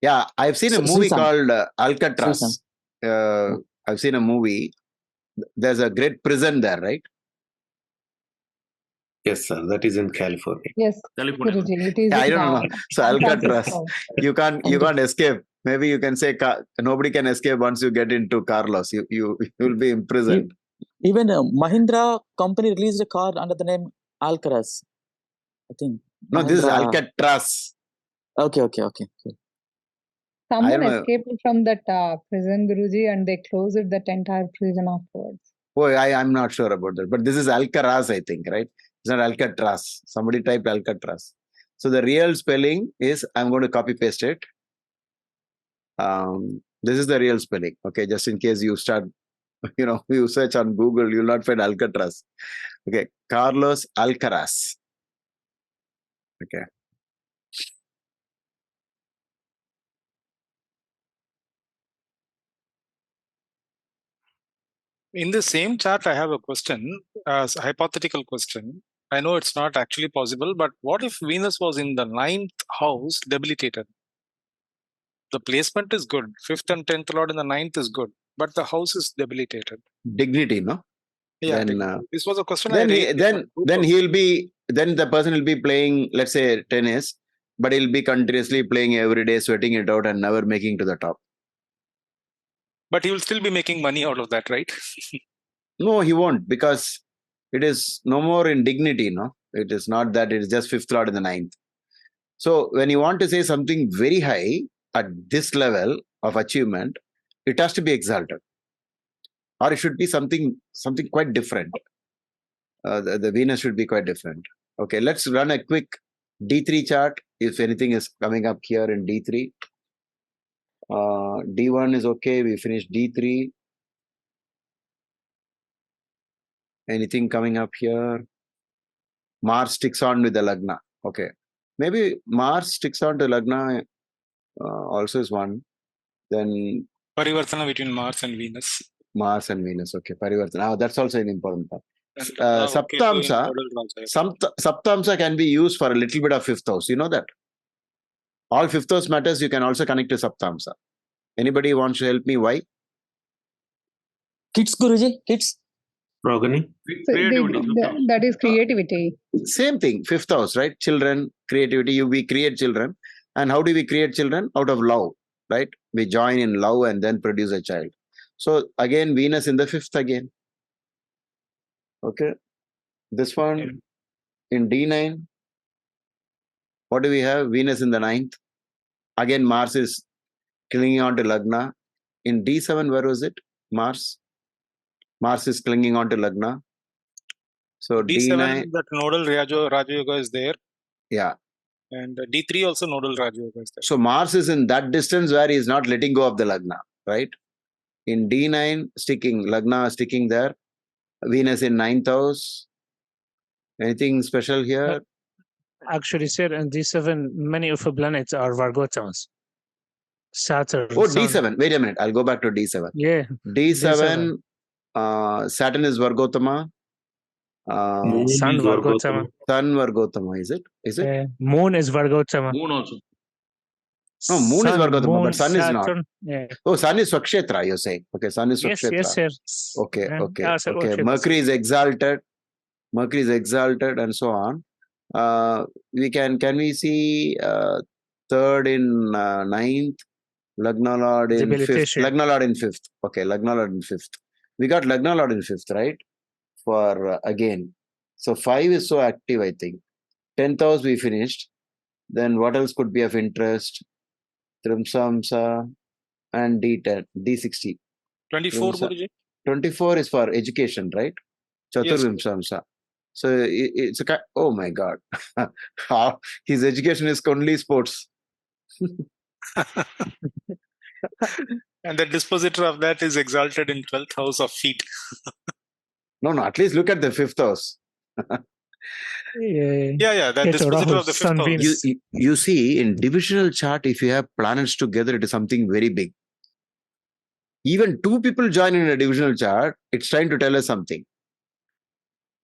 Yeah, I've seen a movie called Alcaraz. I've seen a movie. There's a great prison there, right? Yes, sir. That is in California. Yes, California. Guruji, it is. I don't know. So Alcatraz, you can't escape. Maybe you can say nobody can escape once you get into Carlos. You will be imprisoned. Even Mahindra company released a car under the name Alcaraz, I think. No, this is Mahindra- Alcatraz. Okay. Someone know. escaped from that prison, Guruji, and they closed that entire prison afterwards. Oh, I'm not sure about that. But this is Alcaraz, I think, right? It's not Alcatraz. Somebody typed Alcatraz. So the real spelling is, I'm going to copy paste it. This is the real spelling. Okay, just in case you start, you search on Google, you'll not find Alcatraz. Okay, Carlos Alcaraz. Okay. In the same chart, I have a question, a hypothetical question. I know it's not actually possible, but what if Venus was in the 9th house, debilitated? The placement is good. 5th and 10th lord in the 9th is good, but the house is debilitated. Dignity, no? Yeah, Then, this was a question then I raised. then the person will be playing, let's say, tennis, but he'll be continuously playing every day, sweating it out and never making to the top. But he will still be making money out of that, right? No, he won't, because it is no more in dignity, no? It is not that, it is just 5th lord in the 9th. So when you want to say something very high at this level of achievement, it has to be exalted. Or it should be something quite different. The Venus should be quite different. Okay, let's run a quick D3 chart. If anything is coming up here in D3. D1 is okay. We finished D3. Anything coming up here? Mars sticks on with the Lagna. Okay. Maybe Mars sticks on to Lagna also is one. Then Parivartana between Mars and Venus. Mars and Venus. Okay. Parivartana. Now that's also an important part. Saptamsa. Saptamsa can be used for a little bit of 5th house. You know that? All 5th house matters you can also connect to Saptamsa. Anybody wants to help me? Why? Kids, Guruji, kids. Progeny. That is creativity. Same thing. 5th house, right? Children, creativity. We create children. And how do we create children? Out of love, right? We join in love and then produce a child. So again, Venus in the 5th again. Okay. This one in D9. What do we have? Venus in the 9th. Again, Mars is clinging on to Lagna. In D7, where was it? Mars. Mars is clinging on to Lagna. So D7, D9. that nodal Raja Yoga is there. Yeah. And D3 also nodal Raja Yoga is there. So Mars is in that distance where he is not letting go of the Lagna, right? In D9, sticking, Lagna sticking there. Venus in 9th house. Anything special here? Actually, sir, in D7, many of the planets are Vargotamas. Saturn. Oh, Sun. D7. Wait a minute. I'll go back to D7. Yeah. D7. Saturn is Vargotama. Sun Vargotama. Sun Vargotama, is it? Moon is Vargotama. Moon also. No, Moon is Vargotama, but Sun Saturn, is not. Yeah. Oh, Sun is Swakshetra, you're saying. Okay, Sun is Swakshetra. Yes, sir. Okay, okay, Ah, sir, okay. Mercury is exalted. Mercury is exalted and so on. Can we see 3rd in 9th? Lagna Lord in 5th. Lagna Lord in 5th. Okay, Lagna Lord in 5th. We got Lagna Lord in 5th, right? For again. So 5 is so active, I think. 10th house we finished. Then what else could be of interest? Trimsamsa and D10, D60. 24, Guruji? 24 is for education, right? Chaturvimsamsa. Yes. So it's a oh my God. His education is only sports. And the dispositor of that is exalted in 12th house of feet. No, at least look at the 5th house. Yeah, that dispositor of the 5th house. You see, in divisional chart, if you have planets together, it is something very big. Even 2 people join in a divisional chart, it's trying to tell us something.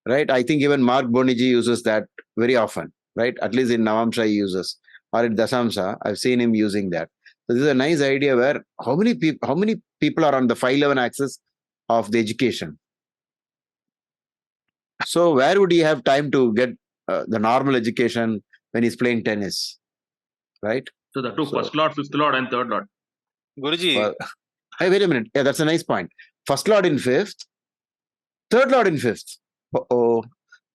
Right? I think even Mark Boniji uses that very often, right? At least in Navamsha he uses, or in Dasamsha, I've seen him using that. So this is a nice idea where how many people are on the 511 axis of the education. So where would he have time to get the normal education when he's playing tennis, right? So that took 1st lord, 5th lord, and 3rd lord. Guruji, Hey, wait a minute. Yeah, that's a nice point. First Lord in fifth, third Lord in fifth. Oh,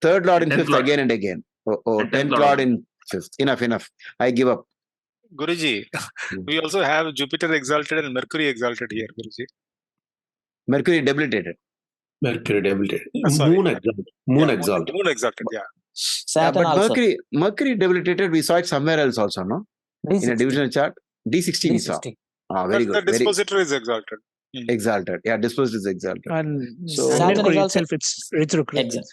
third Lord in Tenth fifth Lord. again and again. And Tenth tenth Lord Lord also. in fifth. Enough. I give up. Guruji, we also have Jupiter exalted and Mercury exalted here, Guruji. Mercury debilitated. Mercury debilitated. Sorry. Moon exalted. Moon Yeah, exalted. Moon exalted, yeah. Yeah, Saturn but also. Mercury debilitated, we saw it somewhere else also, no? In a D60. divisional chart. D60 we saw. D60. Very But good. the Very dispositor is exalted. exalted. Yeah, disposed is exalted. And So Saturn Mercury is also itself, it's retrograde. Exact.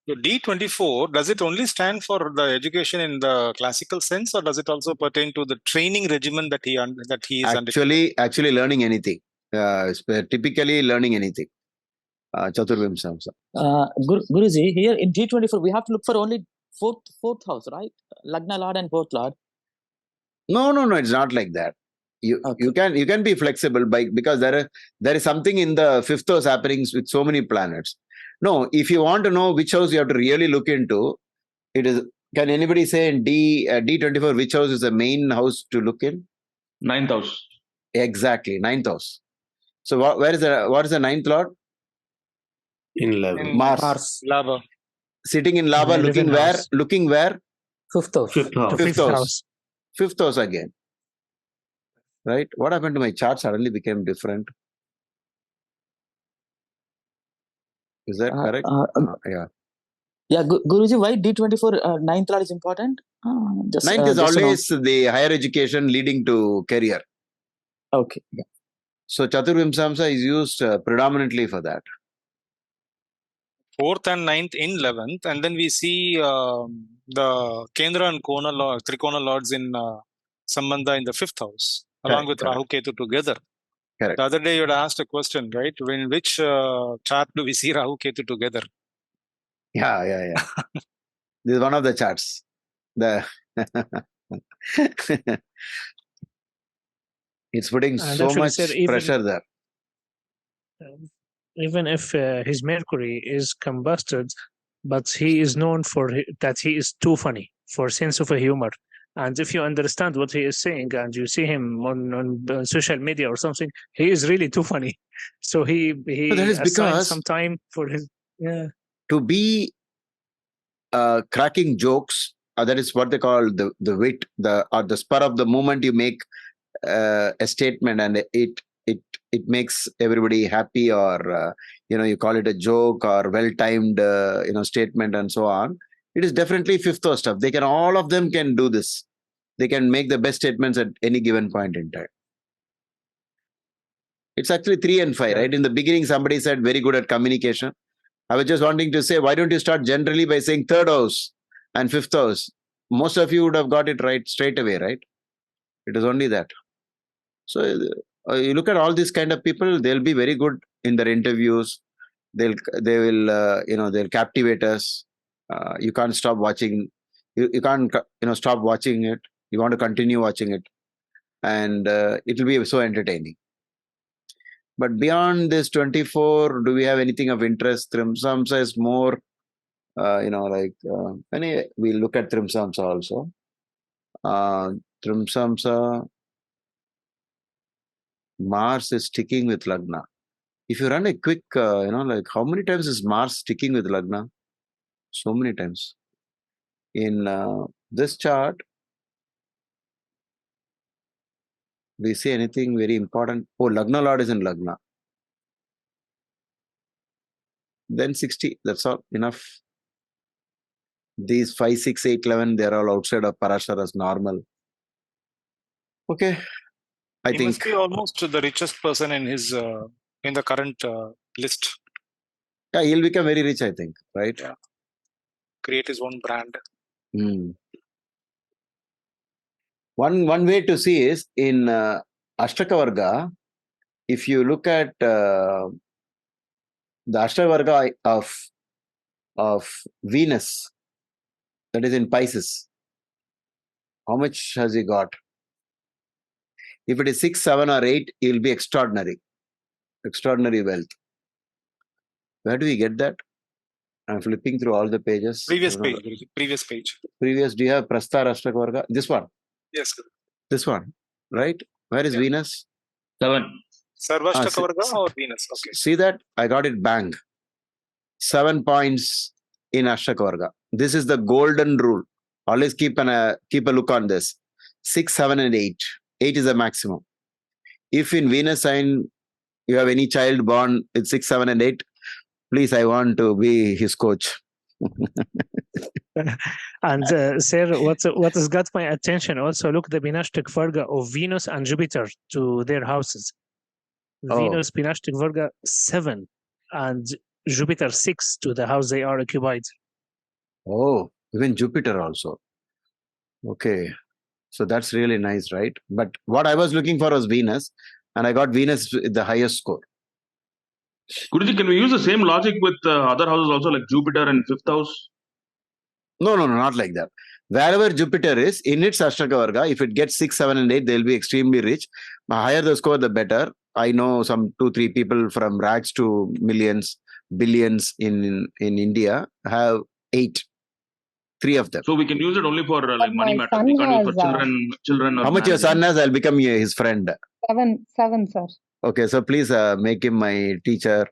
So D24, does it only stand for the education in the classical sense, or does it also pertain to the training regimen that he is undertaking? actually learning anything. Typically learning anything. Chaturvimsamsa. Guruji, here in D24, we have to look for only fourth house, right? Lagna Lord and fourth Lord. No, it's not like that. You can be flexible because there is something in the fifth house happenings with so many planets. No, if you want to know which house you have to really look into, it is. Can anybody say in D24 which house is the main house to look in? Ninth house. Exactly, ninth house. So what is the ninth lord? In level. Mars. Lava. Sitting in lava, looking where? House. Looking where? Fifth house. Fifth house. The fifth house. Fifth house again. Right? What happened to my chart? Suddenly became different. Is that correct? Yeah. Yeah, Guruji, why D24 ninth lord is important? Ninth is always the higher education leading to career. Okay. Yeah. So Chaturvimsamsa is used predominantly for that. 4th and 9th in 11th, and then we see the Kendra and Trikona lords in Sambandha in the 5th house, along with Rahu Ketu together. Correct. The other day you had asked a question, right? In which chart do we see Rahu Ketu together? Yeah. This is one of the charts. It's putting so much pressure there. Even if his Mercury is combusted, but he is known for that he is too funny, for sense of humor. And if you understand what he is saying and you see him on social media or something, he is really too funny. So he that is assigned some time for his to be cracking jokes. That is what they call the wit, or the spur of the moment you make a statement, and it makes everybody happy, or you call it a joke or well-timed statement and so on. It is definitely fifth house stuff. All of them can do this. They can make the best statements at any given point in time. It's actually 3 and 5, right? In the beginning, somebody said very good at communication. I was just wanting to say, why don't you start generally by saying third house and fifth house? Most of you would have got it right straight away, right? It is only that. So you look at all these kind of people, they'll be very good in their interviews. They'll captivate us. You can't stop watching. You can't stop watching it. You want to continue watching it, and it will be so entertaining. But beyond this 24, do we have anything of interest? Trimsamsa is more, anyway, we look at Trimsamsa also. Trimsamsa, Mars is sticking with Lagna. If you run a quick, how many times is Mars sticking with Lagna? So many times. In this chart, do you see anything very important? Oh, Lagna Lord is in Lagna. Then 60, that's all, enough. These 5, 6, 8, 11, they're all outside of Parashara's normal. Okay. I think must be almost the richest person in his in the current list. Yeah, he'll become very rich, I think, right? Yeah. Create his own brand. One way to see is in Ashtakavarga, if you look at the Ashtakavarga of Venus, that is in Pisces, how much has he got? If it is 6, 7, or 8, he will be extraordinary wealth. Where do we get that? I'm flipping through all the pages. Previous page. Do you have Prasthar Ashtakavarga? This one? Yes. This one, right? Where is Venus? 7. Sarvashtaka Varga or Venus? Okay. See that? I got it bang. 7 points in Ashtaka Varga. This is the golden rule. Always keep a look on this. 6, 7, and 8. 8 is the maximum. If in Venus sign you have any child born with 6, 7, and 8, please, I want to be his coach. And sir, what has got my attention also, look the Binashtik Varga of Venus and Jupiter to their houses. Venus Binashtik Varga 7 and Jupiter 6 to the house they are occupied. Oh, even Jupiter also. Okay. So that's really nice, right? But what I was looking for was Venus, and I got Venus with the highest score. Guruji, can we use the same logic with other houses also, like Jupiter and 5th house? No, not like that. Wherever Jupiter is, in its Ashtaka Varga, if it gets 6, 7, and 8, they'll be extremely rich. The higher the score, the better. I know some 2-3 people from rags to millions, billions in India have 8. 3 of them. So we can use it only for like money my matter. son We can't use has, for children. Or How much your son has? I'll become his friend. 7, sir. Okay, so please make him my teacher.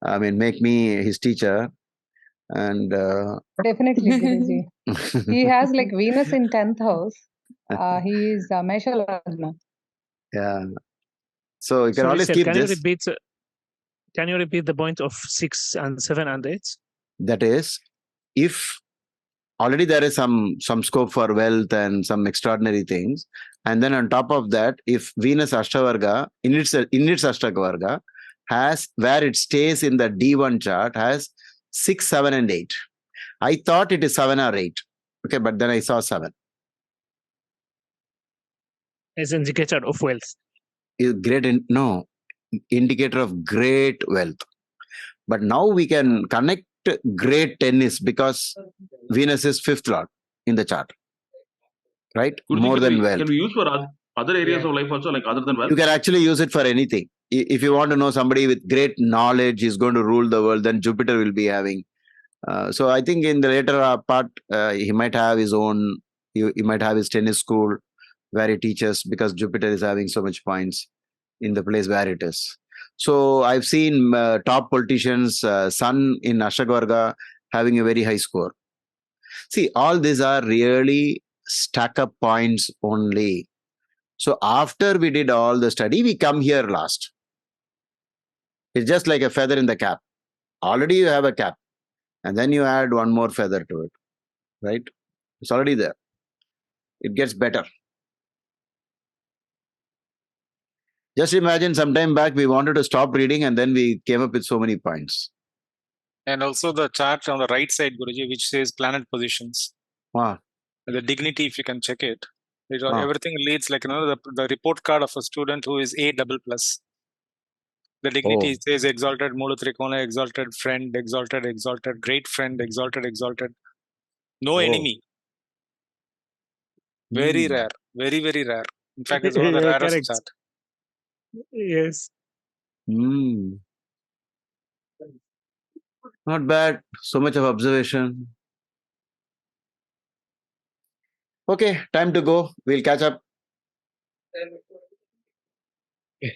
I mean, make me his teacher. And Definitely, Guruji. He has like Venus in 10th house. He is Mesha Lagna. Yeah. So you can Sorry, always sir, keep can this. Can you repeat the point of 6 and 7 and 8? That is, if already there is some scope for wealth and some extraordinary things, and then on top of that, if Venus Ashtavarga in its Ashtavarga has, where it stays in the D1 chart, has 6, 7, and 8. I thought it is 7 or 8. Okay, but then I saw 7. As indicator of wealth. Is great indicator of great wealth. But now we can connect great tennis because Venus is 5th lord in the chart, right? Guruji, More than wealth. Can we use for other areas of life also, like other than wealth? You can actually use it for anything. If you want to know somebody with great knowledge is going to rule the world, then Jupiter will be having. So I think in the later part, he might have his own, he might have his tennis school where he teaches, because Jupiter is having so much points in the place where it is. So I've seen top politicians, Sun in Ashtavarga having a very high score. See, all these are really stack up points only. So after we did all the study, we come here last. It's just like a feather in the cap. Already you have a cap, and then you add one more feather to it, right? It's already there. It gets better. Just imagine sometime back we wanted to stop reading and then we came up with so many points. And also the chart on the right side, Guruji, which says planet positions. Wow. The dignity, if you can check it. Everything leads like, the report card of a student who is A++. The dignity says exalted, Mula Trikona, exalted friend, exalted, great friend, exalted. No enemy. Very rare. Very, very rare. In fact, it's one of the rarest Correct. chart. Yes. Not bad. So much of observation. Okay, time to go. We'll catch up.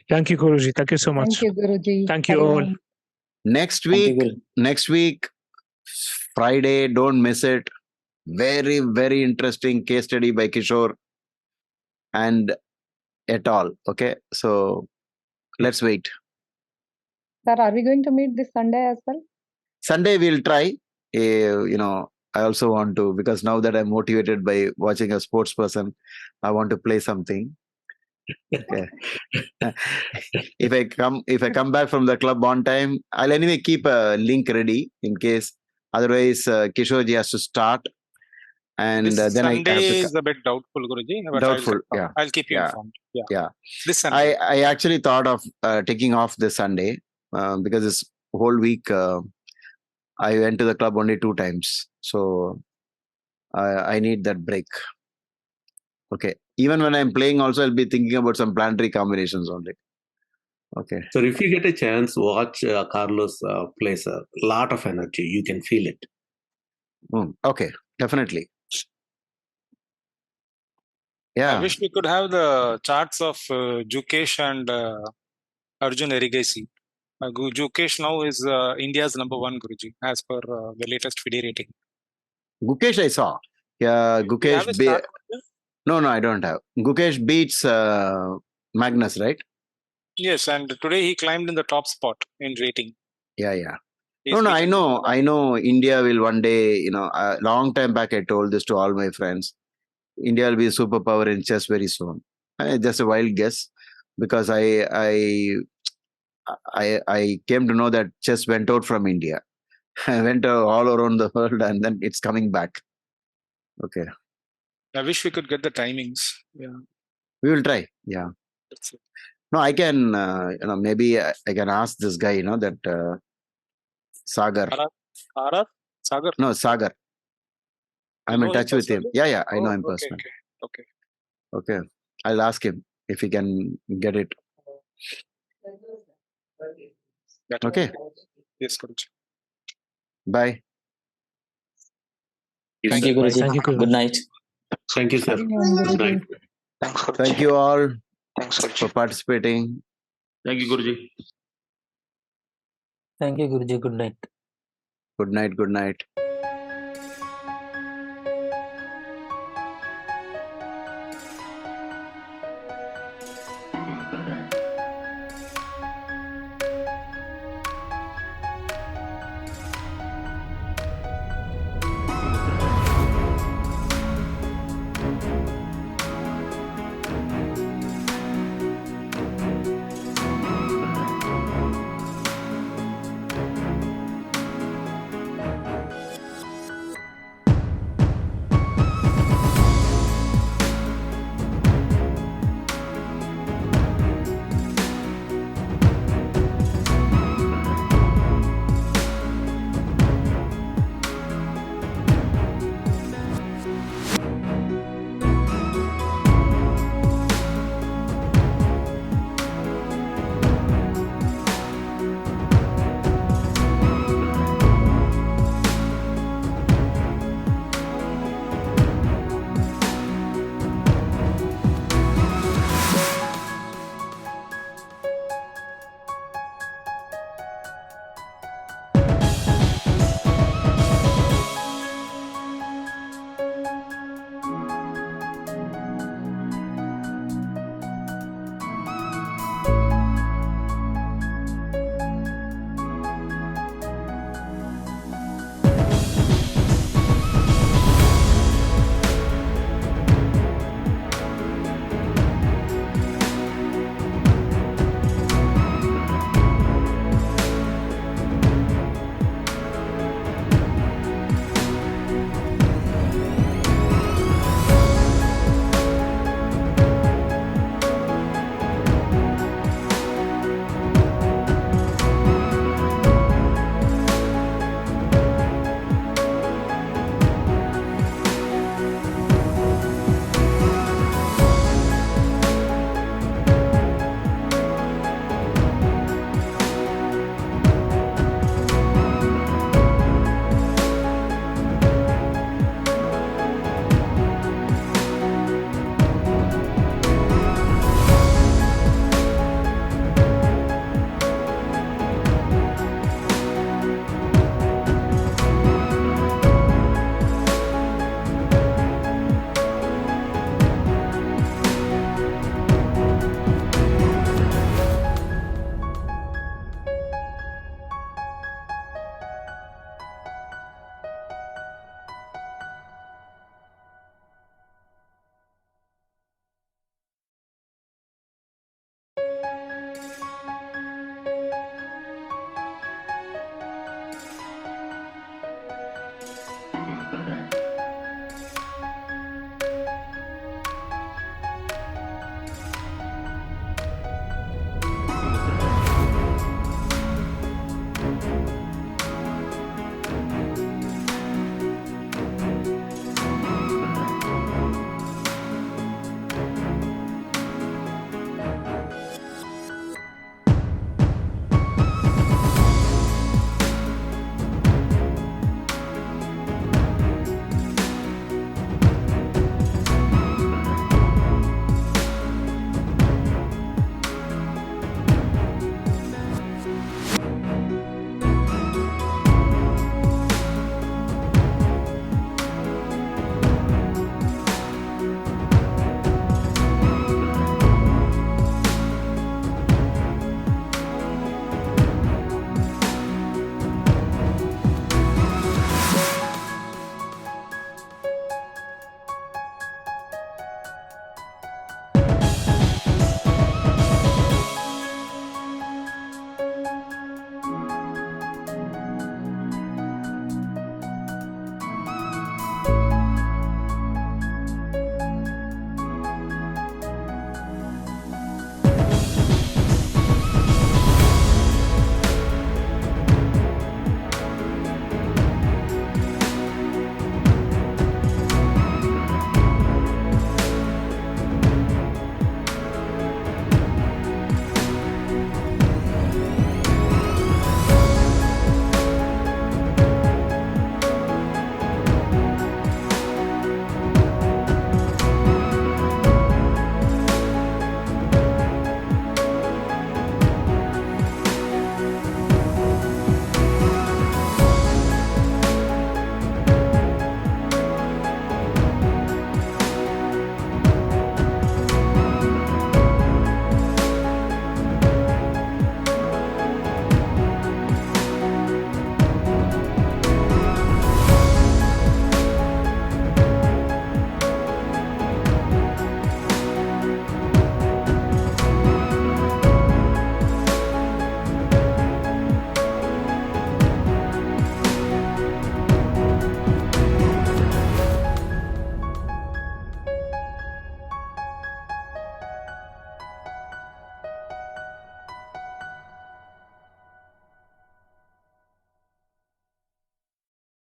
Thank you, Guruji. Thank you so much. Thank you, Guruji. Thank you all. Next week, Friday, don't miss it. Very, very interesting case study by Kishore and et al. Okay, so let's wait. Sir, are we going to meet this Sunday as well? Sunday we'll try. I also want to, because now that I'm motivated by watching a sports person, I want to play something. Okay. If I come back from the club on time, I'll anyway keep a link ready in case. Otherwise, Kishoreji has to start, and This then Sunday I have to. Is a bit doubtful, Guruji. But Doubtful, I'll keep you informed. Yeah. This Sunday. I actually thought of taking off this Sunday because this whole week I went to the club only 2 times, so I need that break. Okay. Even when I'm playing, also I'll be thinking about some planetary combinations only. Okay. So if you get a chance, watch Carlos plays a lot of energy. You can feel it. Okay, definitely. Yeah. wish we could have the charts of Jukesh and Arjun Erigasi. Jukesh now is India's #1 Guruji as per the latest FIDE rating. Gukesh I saw. Yeah, Do you have Gukesh. his chart? No, I don't have. Gukesh beats Magnus, right? Yes, and today he climbed in the top spot in rating. Yeah. He's No, I beaten- know. I know India will one day, a long time back I told this to all my friends. India will be a superpower in chess very soon. Just a wild guess, because I came to know that chess went out from India. I went all around the world and then it's coming back. Okay. I wish we could get the timings. Yeah, We will try. Yeah. that's it. No, I can, maybe I can ask this guy, that Sagar. Arar? Sagar? No, Sagar. I'm in know him touch with him. personally? Yeah, I know him Okay, personally. okay. Okay. I'll ask him if he can get it. That Okay. Yes, Guruji. Bye. Thank you, Guruji. Thank you, Guruji. Good night. Thank you, sir. Good night. Thanks, Guruji. Thank you all Thanks, Guruji. for participating. Thank you, Guruji. Thank you, Guruji. Good night. Good night.